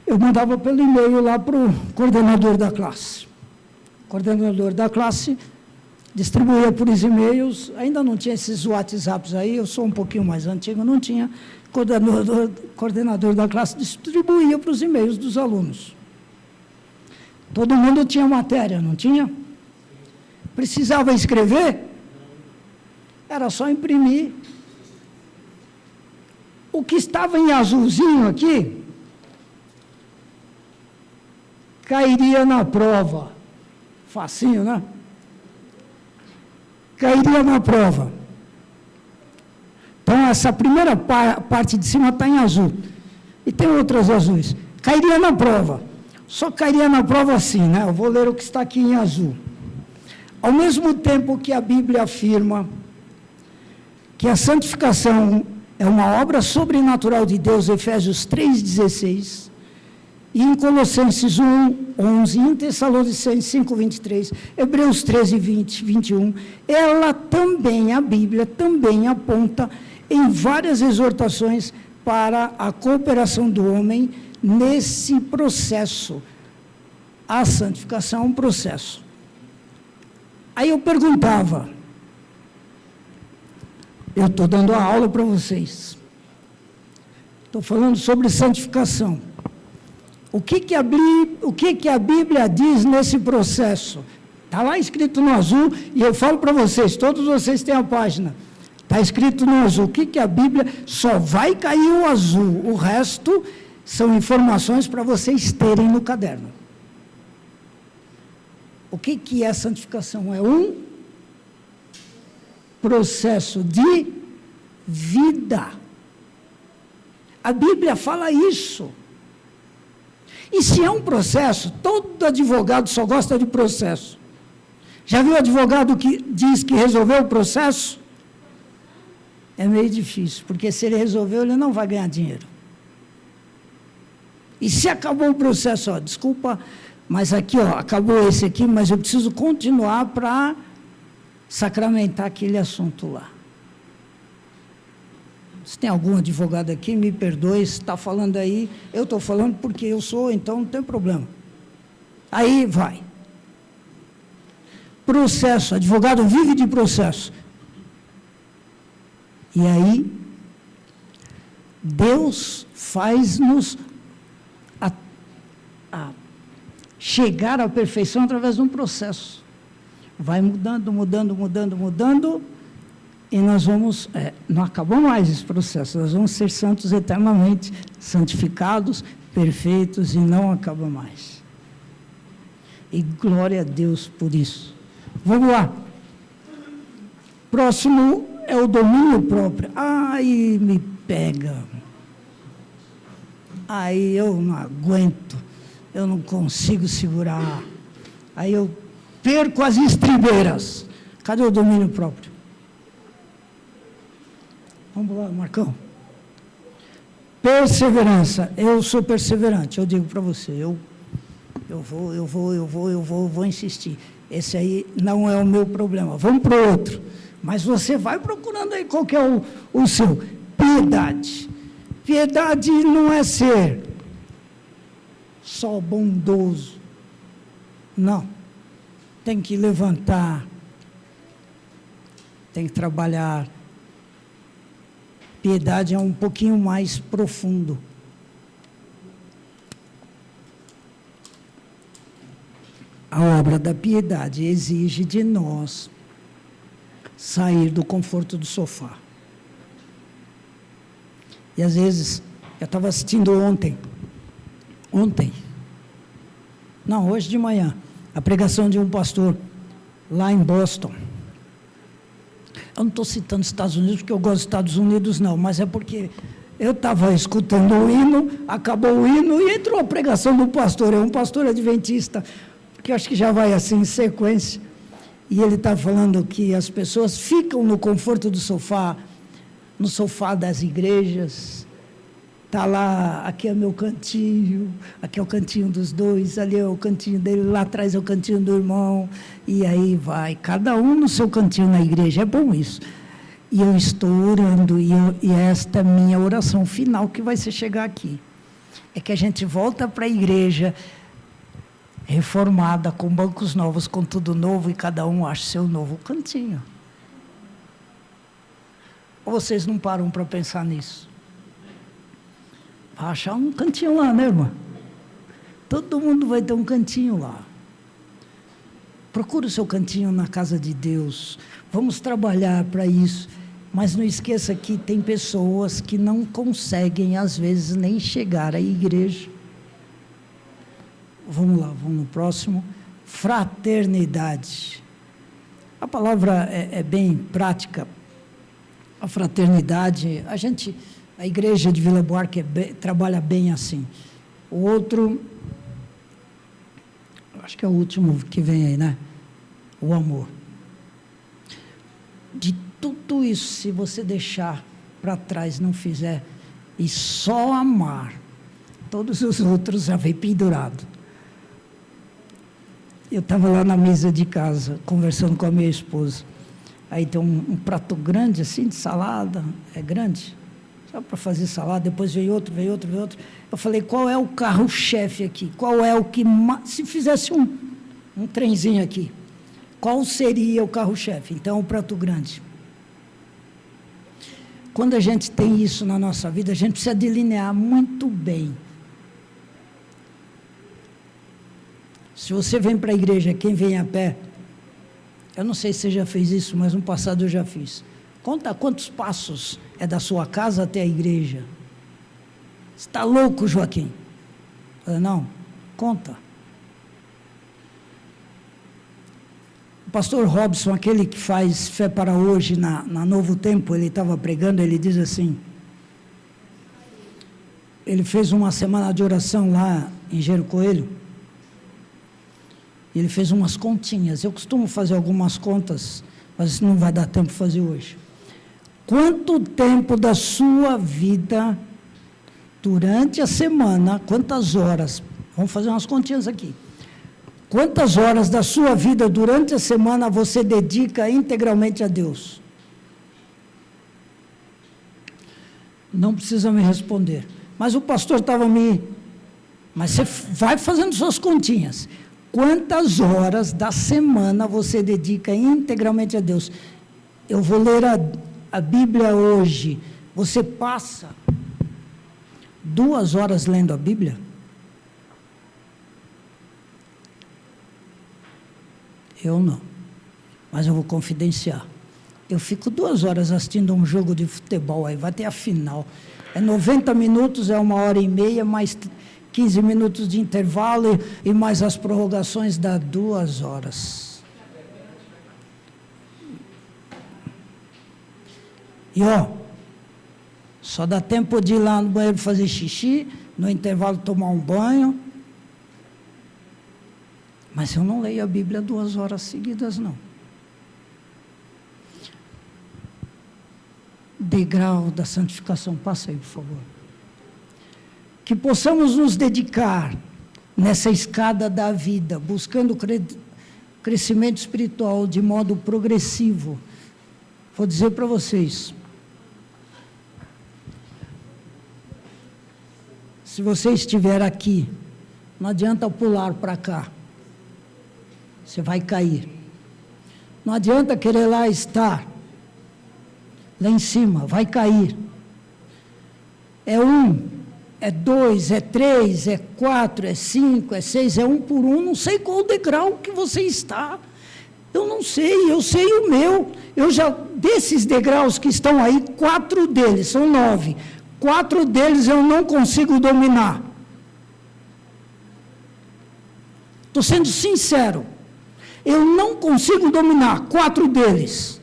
Eu mandava pelo e-mail lá para o coordenador da classe. O coordenador da classe distribuía por e-mails, ainda não tinha esses WhatsApps aí, eu sou um pouquinho mais antigo, não tinha. coordenador da classe distribuía para os e-mails dos alunos. Todo mundo tinha matéria, não tinha? Precisava escrever? Era só imprimir. O que estava em azulzinho aqui, cairia na prova. Facinho, né? Cairia na prova. Então, essa primeira parte de cima está em azul. E tem outras azuis. Cairia na prova. Só cairia na prova assim, né? Eu vou ler o que está aqui em azul. Ao mesmo tempo que a Bíblia afirma que a santificação é uma obra sobrenatural de Deus, Efésios 3,16, e em Colossenses 1:11, em Tessalonicenses 5:23, Hebreus 13:20, 21, ela também, a Bíblia também aponta em várias exortações para a cooperação do homem nesse processo. A santificação é um processo. Aí eu perguntava, eu estou dando a aula para vocês, estou falando sobre santificação. O que a Bíblia diz nesse processo? Está lá escrito no azul, e eu falo para vocês, todos vocês têm a página, está escrito no azul. O que a Bíblia, só vai cair o azul, o resto são informações para vocês terem no caderno. O que é santificação? É um processo de vida. A Bíblia fala isso. E se é um processo, todo advogado só gosta de processo. Já viu advogado que diz que resolveu o processo? É meio difícil, porque se ele resolveu, ele não vai ganhar dinheiro. E se acabou o processo, ó, desculpa, mas aqui, ó, acabou esse aqui, mas eu preciso continuar para sacramentar aquele assunto lá. Se tem algum advogado aqui, me perdoe, se está falando aí, eu estou falando porque eu sou, então não tem problema. Aí vai. Processo, advogado vive de processo. E aí, Deus faz-nos a chegar à perfeição através de um processo. Vai mudando, e nós vamos, não acabou mais esse processo, nós vamos ser santos eternamente, santificados, perfeitos, e não acaba mais. E glória a Deus por isso. Vamos lá. Próximo é o domínio próprio. Aí me pega. Aí eu não aguento, eu não consigo segurar. Aí eu perco as estribeiras. Cadê o domínio próprio? Vamos lá, Marcão. Perseverança. Eu sou perseverante, eu digo para você, eu vou insistir. Esse aí não é o meu problema. Vamos para o outro. Mas você vai procurando aí qual que é o seu. Piedade. Piedade não é ser só bondoso. Não. Tem que levantar. Tem que trabalhar. Piedade é um pouquinho mais profundo. A obra da piedade exige de nós sair do conforto do sofá. E às vezes, eu estava assistindo hoje de manhã, a pregação de um pastor lá em Boston. Eu não estou citando os Estados Unidos, porque eu gosto dos Estados Unidos, não, mas é porque eu estava escutando o hino, acabou o hino e entrou a pregação do pastor, é um pastor adventista, que eu acho que já vai assim em sequência, e ele está falando que as pessoas ficam no conforto do sofá, no sofá das igrejas, está lá, aqui é meu cantinho, aqui é o cantinho dos dois, ali é o cantinho dele, lá atrás é o cantinho do irmão, e aí vai, cada um no seu cantinho na igreja, é bom isso. E eu estou orando, e esta é a minha oração final que vai ser chegar aqui, é que a gente volta para a igreja reformada, com bancos novos, com tudo novo, e cada um acha seu novo cantinho. Ou vocês não param para pensar nisso? Vai achar um cantinho lá, né, irmã? Todo mundo vai ter um cantinho lá. Procure o seu cantinho na casa de Deus. Vamos trabalhar para isso. Mas não esqueça que tem pessoas que não conseguem, às vezes, nem chegar à igreja. Vamos lá, vamos no próximo. Fraternidade. A palavra é bem prática. A fraternidade, a igreja de Vila Buarque trabalha bem assim. O outro, acho que é o último que vem aí, né? O amor. De tudo isso, se você deixar para trás, não fizer, e só amar, todos os outros já vem pendurado. Eu estava lá na mesa de casa, conversando com a minha esposa. Aí tem um prato grande, assim, de salada, é grande, só para fazer salada, depois veio outro. Eu falei, qual é o carro-chefe aqui? Qual é o que, se fizesse um trenzinho aqui, qual seria o carro-chefe? Então, o prato grande. Quando a gente tem isso na nossa vida, a gente precisa delinear muito bem. Se você vem para a igreja, quem vem a pé, eu não sei se você já fez isso, mas no passado eu já fiz. Conta quantos passos é da sua casa até a igreja. Você está louco, Joaquim? Não, conta. O pastor Robson, aquele que faz Fé para Hoje na Novo Tempo, ele estava pregando, ele diz assim, ele fez uma semana de oração lá em Engenheiro Coelho, e ele fez umas continhas. Eu costumo fazer algumas contas, mas não vai dar tempo de fazer hoje. Quanto tempo da sua vida, durante a semana, quantas horas, vamos fazer umas continhas aqui, quantas horas da sua vida, durante a semana, você dedica integralmente a Deus? Não precisa me responder. Mas o pastor estava Mas você vai fazendo suas continhas. Quantas horas da semana você dedica integralmente a Deus? Eu vou ler a Bíblia hoje. Você passa 2 horas lendo a Bíblia? Eu não. Mas eu vou confidenciar. Eu fico 2 horas assistindo um jogo de futebol, aí vai ter a final. É 90 minutos, é 1h30, mais 15 minutos de intervalo e mais as prorrogações dá 2 horas. E só dá tempo de ir lá no banheiro fazer xixi, no intervalo tomar um banho. Mas eu não leio a Bíblia 2 horas seguidas, não. Degrau da santificação, passa aí, por favor. Que possamos nos dedicar nessa escada da vida, buscando crescimento espiritual de modo progressivo. Vou dizer para vocês, se você estiver aqui, não adianta pular para cá, você vai cair. Não adianta querer lá estar, lá em cima, vai cair. É 1, é 2, é 3, é 4, é 5, é 6, é 1 por 1, não sei qual o degrau que você está. Eu não sei, eu sei o meu. Desses degraus que estão aí, 4 deles, são 9. 4 deles eu não consigo dominar. Estou sendo sincero. Eu não consigo dominar 4 deles.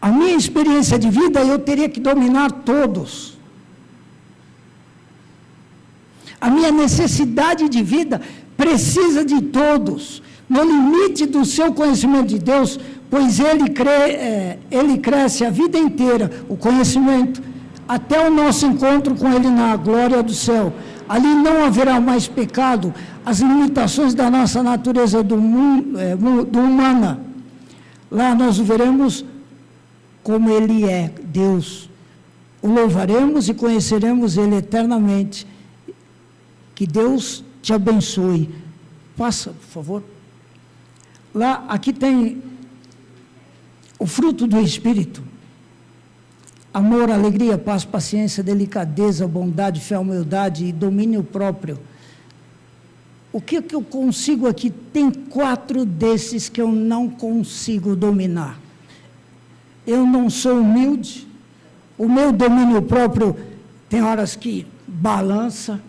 A minha experiência de vida, eu teria que dominar todos. A minha necessidade de vida precisa de todos, no limite do seu conhecimento de Deus, pois ele cresce a vida inteira, o conhecimento, até o nosso encontro com Ele na glória do céu. Ali não haverá mais pecado, as limitações da nossa natureza do humana. Lá nós o veremos como Ele é, Deus. O louvaremos e conheceremos Ele eternamente. Que Deus te abençoe. Passa, por favor. Aqui tem o fruto do Espírito. amor, alegria, paz, paciência, delicadeza, bondade, fé, humildade e domínio próprio. O que eu consigo aqui? Tem 4 desses que eu não consigo dominar. Eu não sou humilde, o meu domínio próprio tem horas que balança.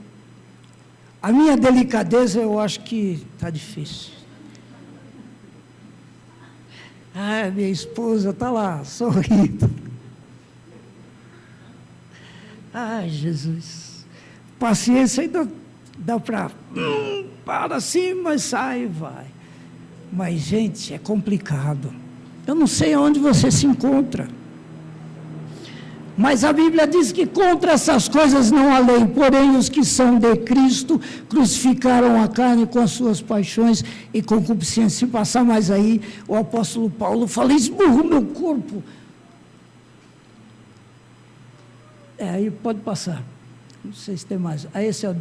A minha delicadeza eu acho que está difícil. Minha esposa está lá, sorrindo. Ai, Jesus. Paciência ainda dá para... para sim, mas sai e vai. Mas, gente, é complicado. Eu não sei onde você se encontra. Mas a Bíblia diz que contra essas coisas não há lei, porém os que são de Cristo crucificaram a carne com as suas paixões e concupiscências. Se passar mais aí, o apóstolo Paulo fala, esmurro meu corpo. Aí pode passar. Não sei se tem mais. Aí esse é o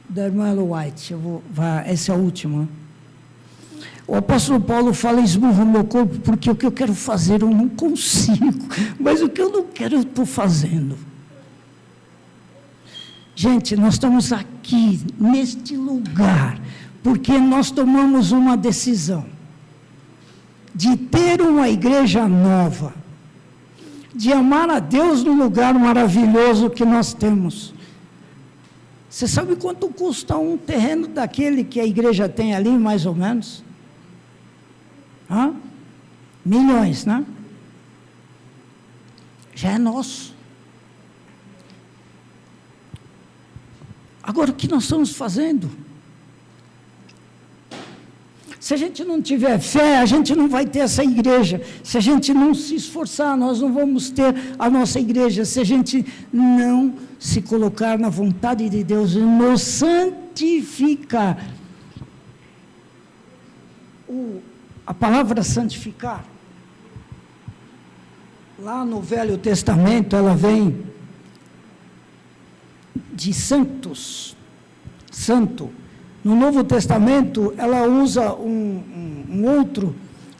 da irmã Ellen White. Esse é o último. Né? O apóstolo Paulo fala, esmurro meu corpo, porque o que eu quero fazer eu não consigo, mas o que eu não quero eu estou fazendo. Gente, nós estamos aqui, neste lugar, porque nós tomamos uma decisão de ter uma igreja nova, de amar a Deus no lugar maravilhoso que nós temos. Você sabe quanto custa um terreno daquele que a igreja tem ali, mais ou menos? Milhões, né? Já é nosso. Agora, o que nós estamos fazendo? Se a gente não tiver fé, a gente não vai ter essa igreja. Se a gente não se esforçar, nós não vamos ter a nossa igreja. Se a gente não se colocar na vontade de Deus e nos santificar. A palavra santificar, lá no Velho Testamento, ela vem de santos, santo. No Novo Testamento, ela usa um outro,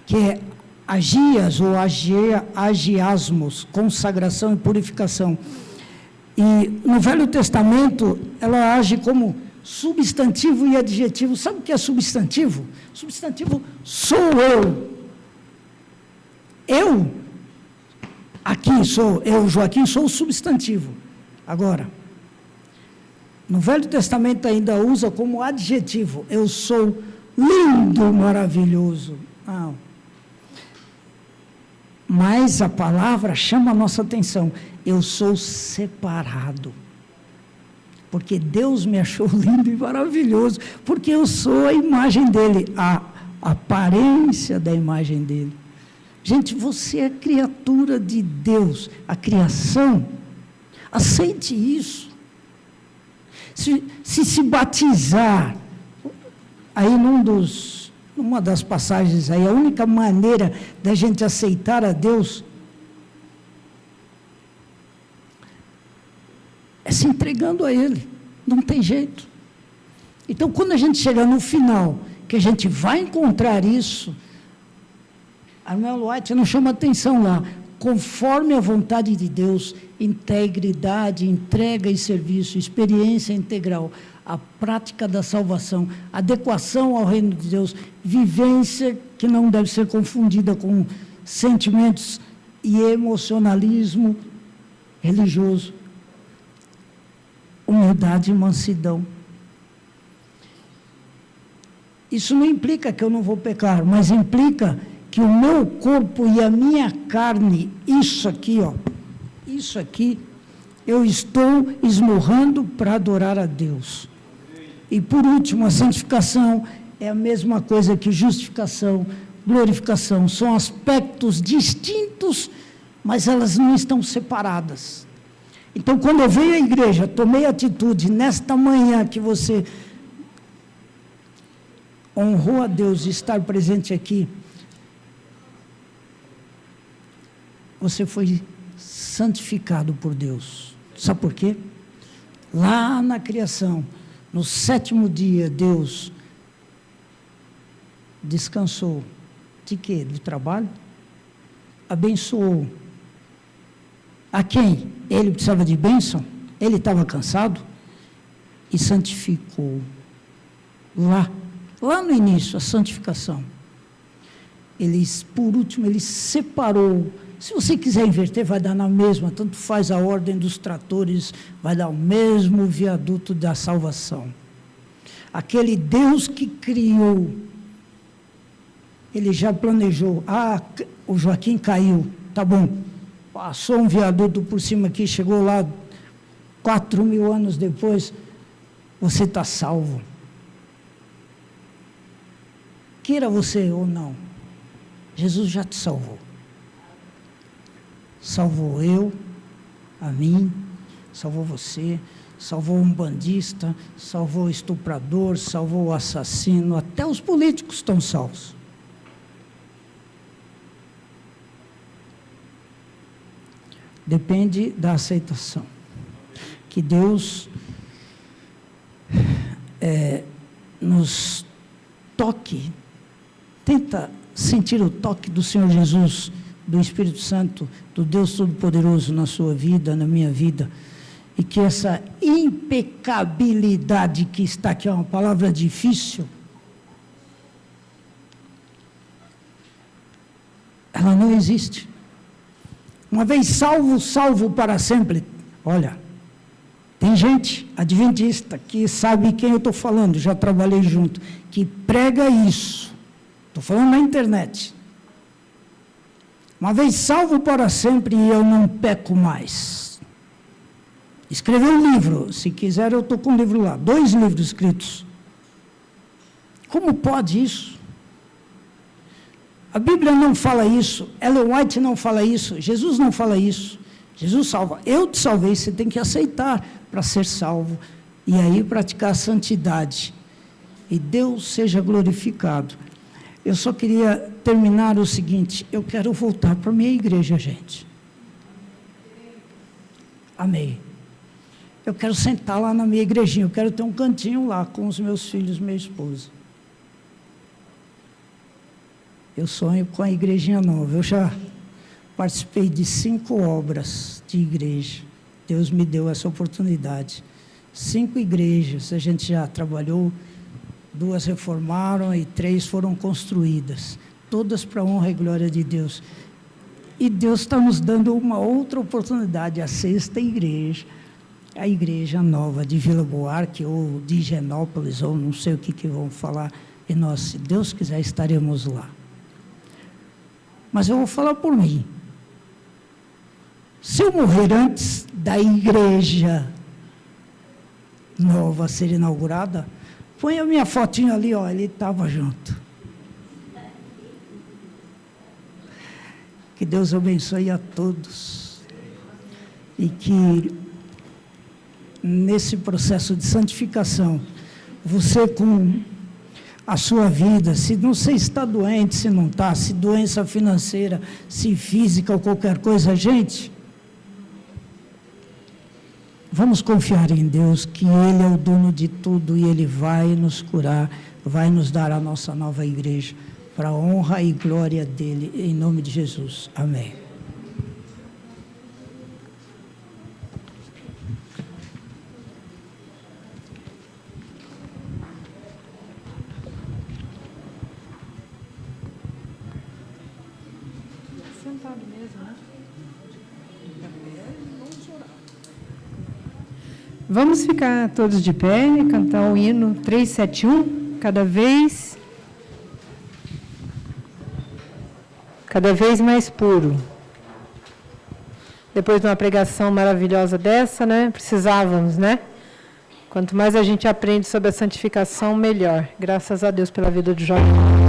que é agias ou agiasmos, consagração e purificação. E no Velho Testamento, ela age como substantivo e adjetivo. Sabe o que é substantivo? Substantivo sou eu. Eu, aqui sou eu, Joaquim, sou o substantivo. Agora, no Velho Testamento ainda usa como adjetivo, eu sou lindo, maravilhoso. Não. Mas a palavra chama a nossa atenção, eu sou separado. Porque Deus me achou lindo e maravilhoso, porque eu sou a imagem dele, a aparência da imagem dele. Gente, você é criatura de Deus, a criação, aceite isso. Se batizar, aí numa das passagens aí, a única maneira da gente aceitar a Deus é se entregando a Ele, não tem jeito. Então, quando a gente chegar no final, que a gente vai encontrar isso, a irmã White não chama atenção lá, conforme a vontade de Deus, integridade, entrega e serviço, experiência integral, a prática da salvação, adequação ao reino de Deus, vivência que não deve ser confundida com sentimentos e emocionalismo religioso, humildade e mansidão. Isso não implica que eu não vou pecar, mas implica que o meu corpo e a minha carne, isso aqui, eu estou esmurrando para adorar a Deus. E por último, a santificação é a mesma coisa que justificação, glorificação, são aspectos distintos, mas elas não estão separadas. Então, quando eu venho à igreja, tomei atitude, nesta manhã que você honrou a Deus de estar presente aqui, você foi santificado por Deus. Sabe por quê? Lá na criação, no 7º dia, Deus descansou. De quê? Do trabalho? Abençoou. a quem ele precisava de bênção, ele estava cansado e santificou. Lá no início, a santificação. Por último, ele separou. Se você quiser inverter, vai dar na mesma, tanto faz a ordem dos tratores, vai dar o mesmo viaduto da salvação. Aquele Deus que criou, ele já planejou. O Joaquim caiu, tá bom. Passou um viaduto por cima aqui, chegou lá 4.000 anos depois, você está salvo. Queira você ou não, Jesus já te salvou. Salvou eu, a mim, salvou você, salvou um bandista, salvou o estuprador, salvou o assassino, até os políticos estão salvos. Depende da aceitação. Que Deus nos toque, tenta sentir o toque do Senhor Jesus, do Espírito Santo, do Deus Todo-Poderoso na sua vida, na minha vida, e que essa impecabilidade que está aqui, é uma palavra difícil, ela não existe. Uma vez salvo, salvo para sempre. Olha, tem gente adventista que sabe quem eu estou falando, já trabalhei junto, que prega isso. Estou falando na internet. Uma vez salvo para sempre e eu não peco mais. Escreveu um livro, se quiser eu estou com um livro lá, 2 livros escritos. Como pode isso? A Bíblia não fala isso, Ellen White não fala isso, Jesus não fala isso. Jesus salva. Eu te salvei, você tem que aceitar para ser salvo. E aí praticar a santidade. E Deus seja glorificado. Eu só queria terminar o seguinte, eu quero voltar para a minha igreja, gente. Amém. Eu quero sentar lá na minha igrejinha, eu quero ter um cantinho lá com os meus filhos, minha esposa. Eu sonho com a igrejinha nova. Eu já participei de 5 obras de igreja. Deus me deu essa oportunidade. 5 igrejas, a gente já trabalhou, 2 reformaram e 3 foram construídas. Todas para a honra e glória de Deus. E Deus está nos dando uma outra oportunidade, a 6ª igreja. A igreja nova de Vila Buarque, ou de Higienópolis, ou não sei o que vão falar. E nós, se Deus quiser, estaremos lá. Mas eu vou falar por mim. Se eu morrer antes da igreja nova ser inaugurada, põe a minha fotinha ali, ó, ele estava junto. Que Deus abençoe a todos. E que nesse processo de santificação, você com a sua vida, se não sei se está doente, se não está, se doença financeira, se física ou qualquer coisa, gente, vamos confiar em Deus, que Ele é o dono de tudo e Ele vai nos curar, vai nos dar a nossa nova igreja, para a honra e glória dEle, em nome de Jesus. Amém. Vamos ficar todos de pé e cantar o hino 371, cada vez mais puro. Depois de uma pregação maravilhosa dessa, né? Precisávamos, né? Quanto mais a gente aprende sobre a santificação, melhor. Graças a Deus pela vida de Joaquim.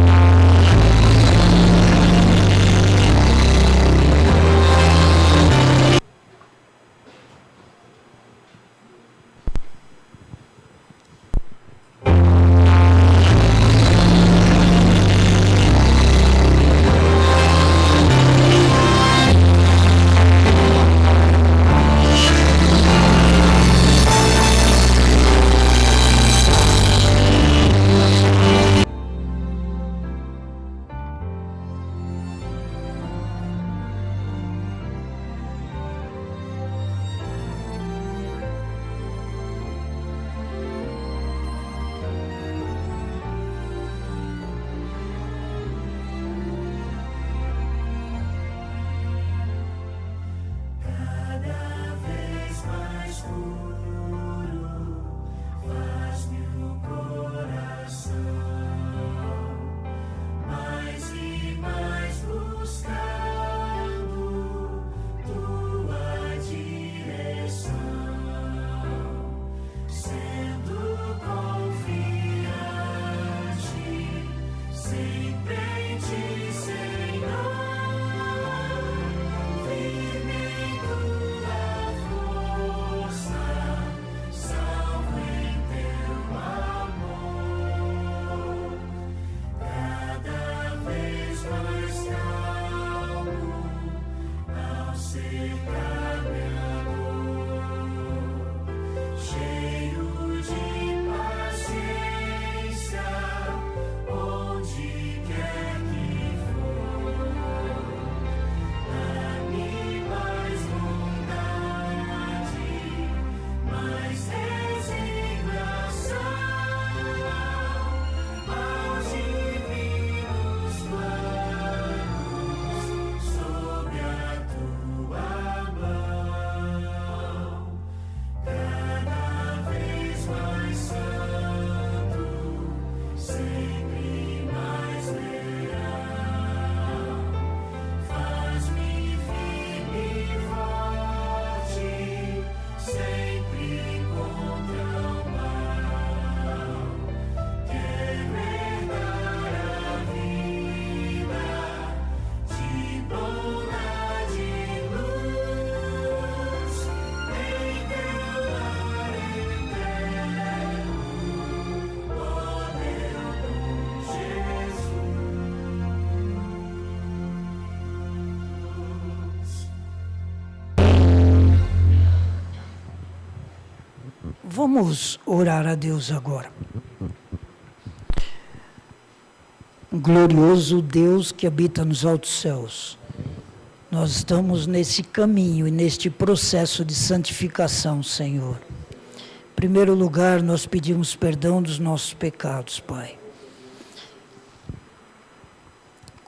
Vamos orar a Deus agora. Glorioso Deus que habita nos altos céus, nós estamos nesse caminho e neste processo de santificação, Senhor. Em primeiro lugar, nós pedimos perdão dos nossos pecados, Pai.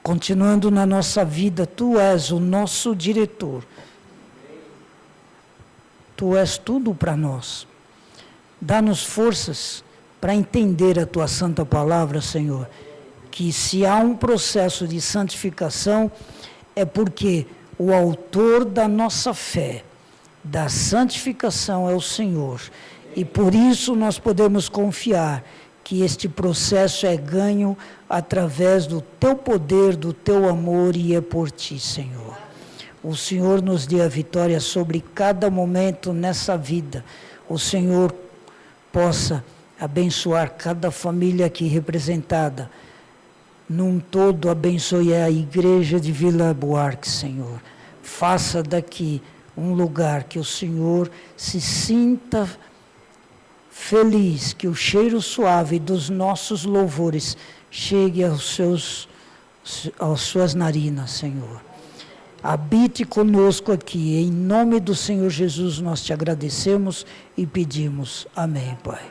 Continuando na nossa vida, Tu és o nosso diretor. Tu és tudo para nós. Dá-nos forças para entender a Tua santa palavra, Senhor. Que se há um processo de santificação, é porque o autor da nossa fé, da santificação, é o Senhor. E por isso nós podemos confiar que este processo é ganho através do Teu poder, do Teu amor, e é por Ti, Senhor. O Senhor nos dê a vitória sobre cada momento nessa vida. O Senhor possa abençoar cada família aqui representada. Num todo, abençoe a igreja de Vila Buarque, Senhor. Faça daqui um lugar que o Senhor se sinta feliz, que o cheiro suave dos nossos louvores chegue às suas narinas, Senhor. Habite conosco aqui. Em nome do Senhor Jesus, nós te agradecemos e pedimos. Amém, Pai.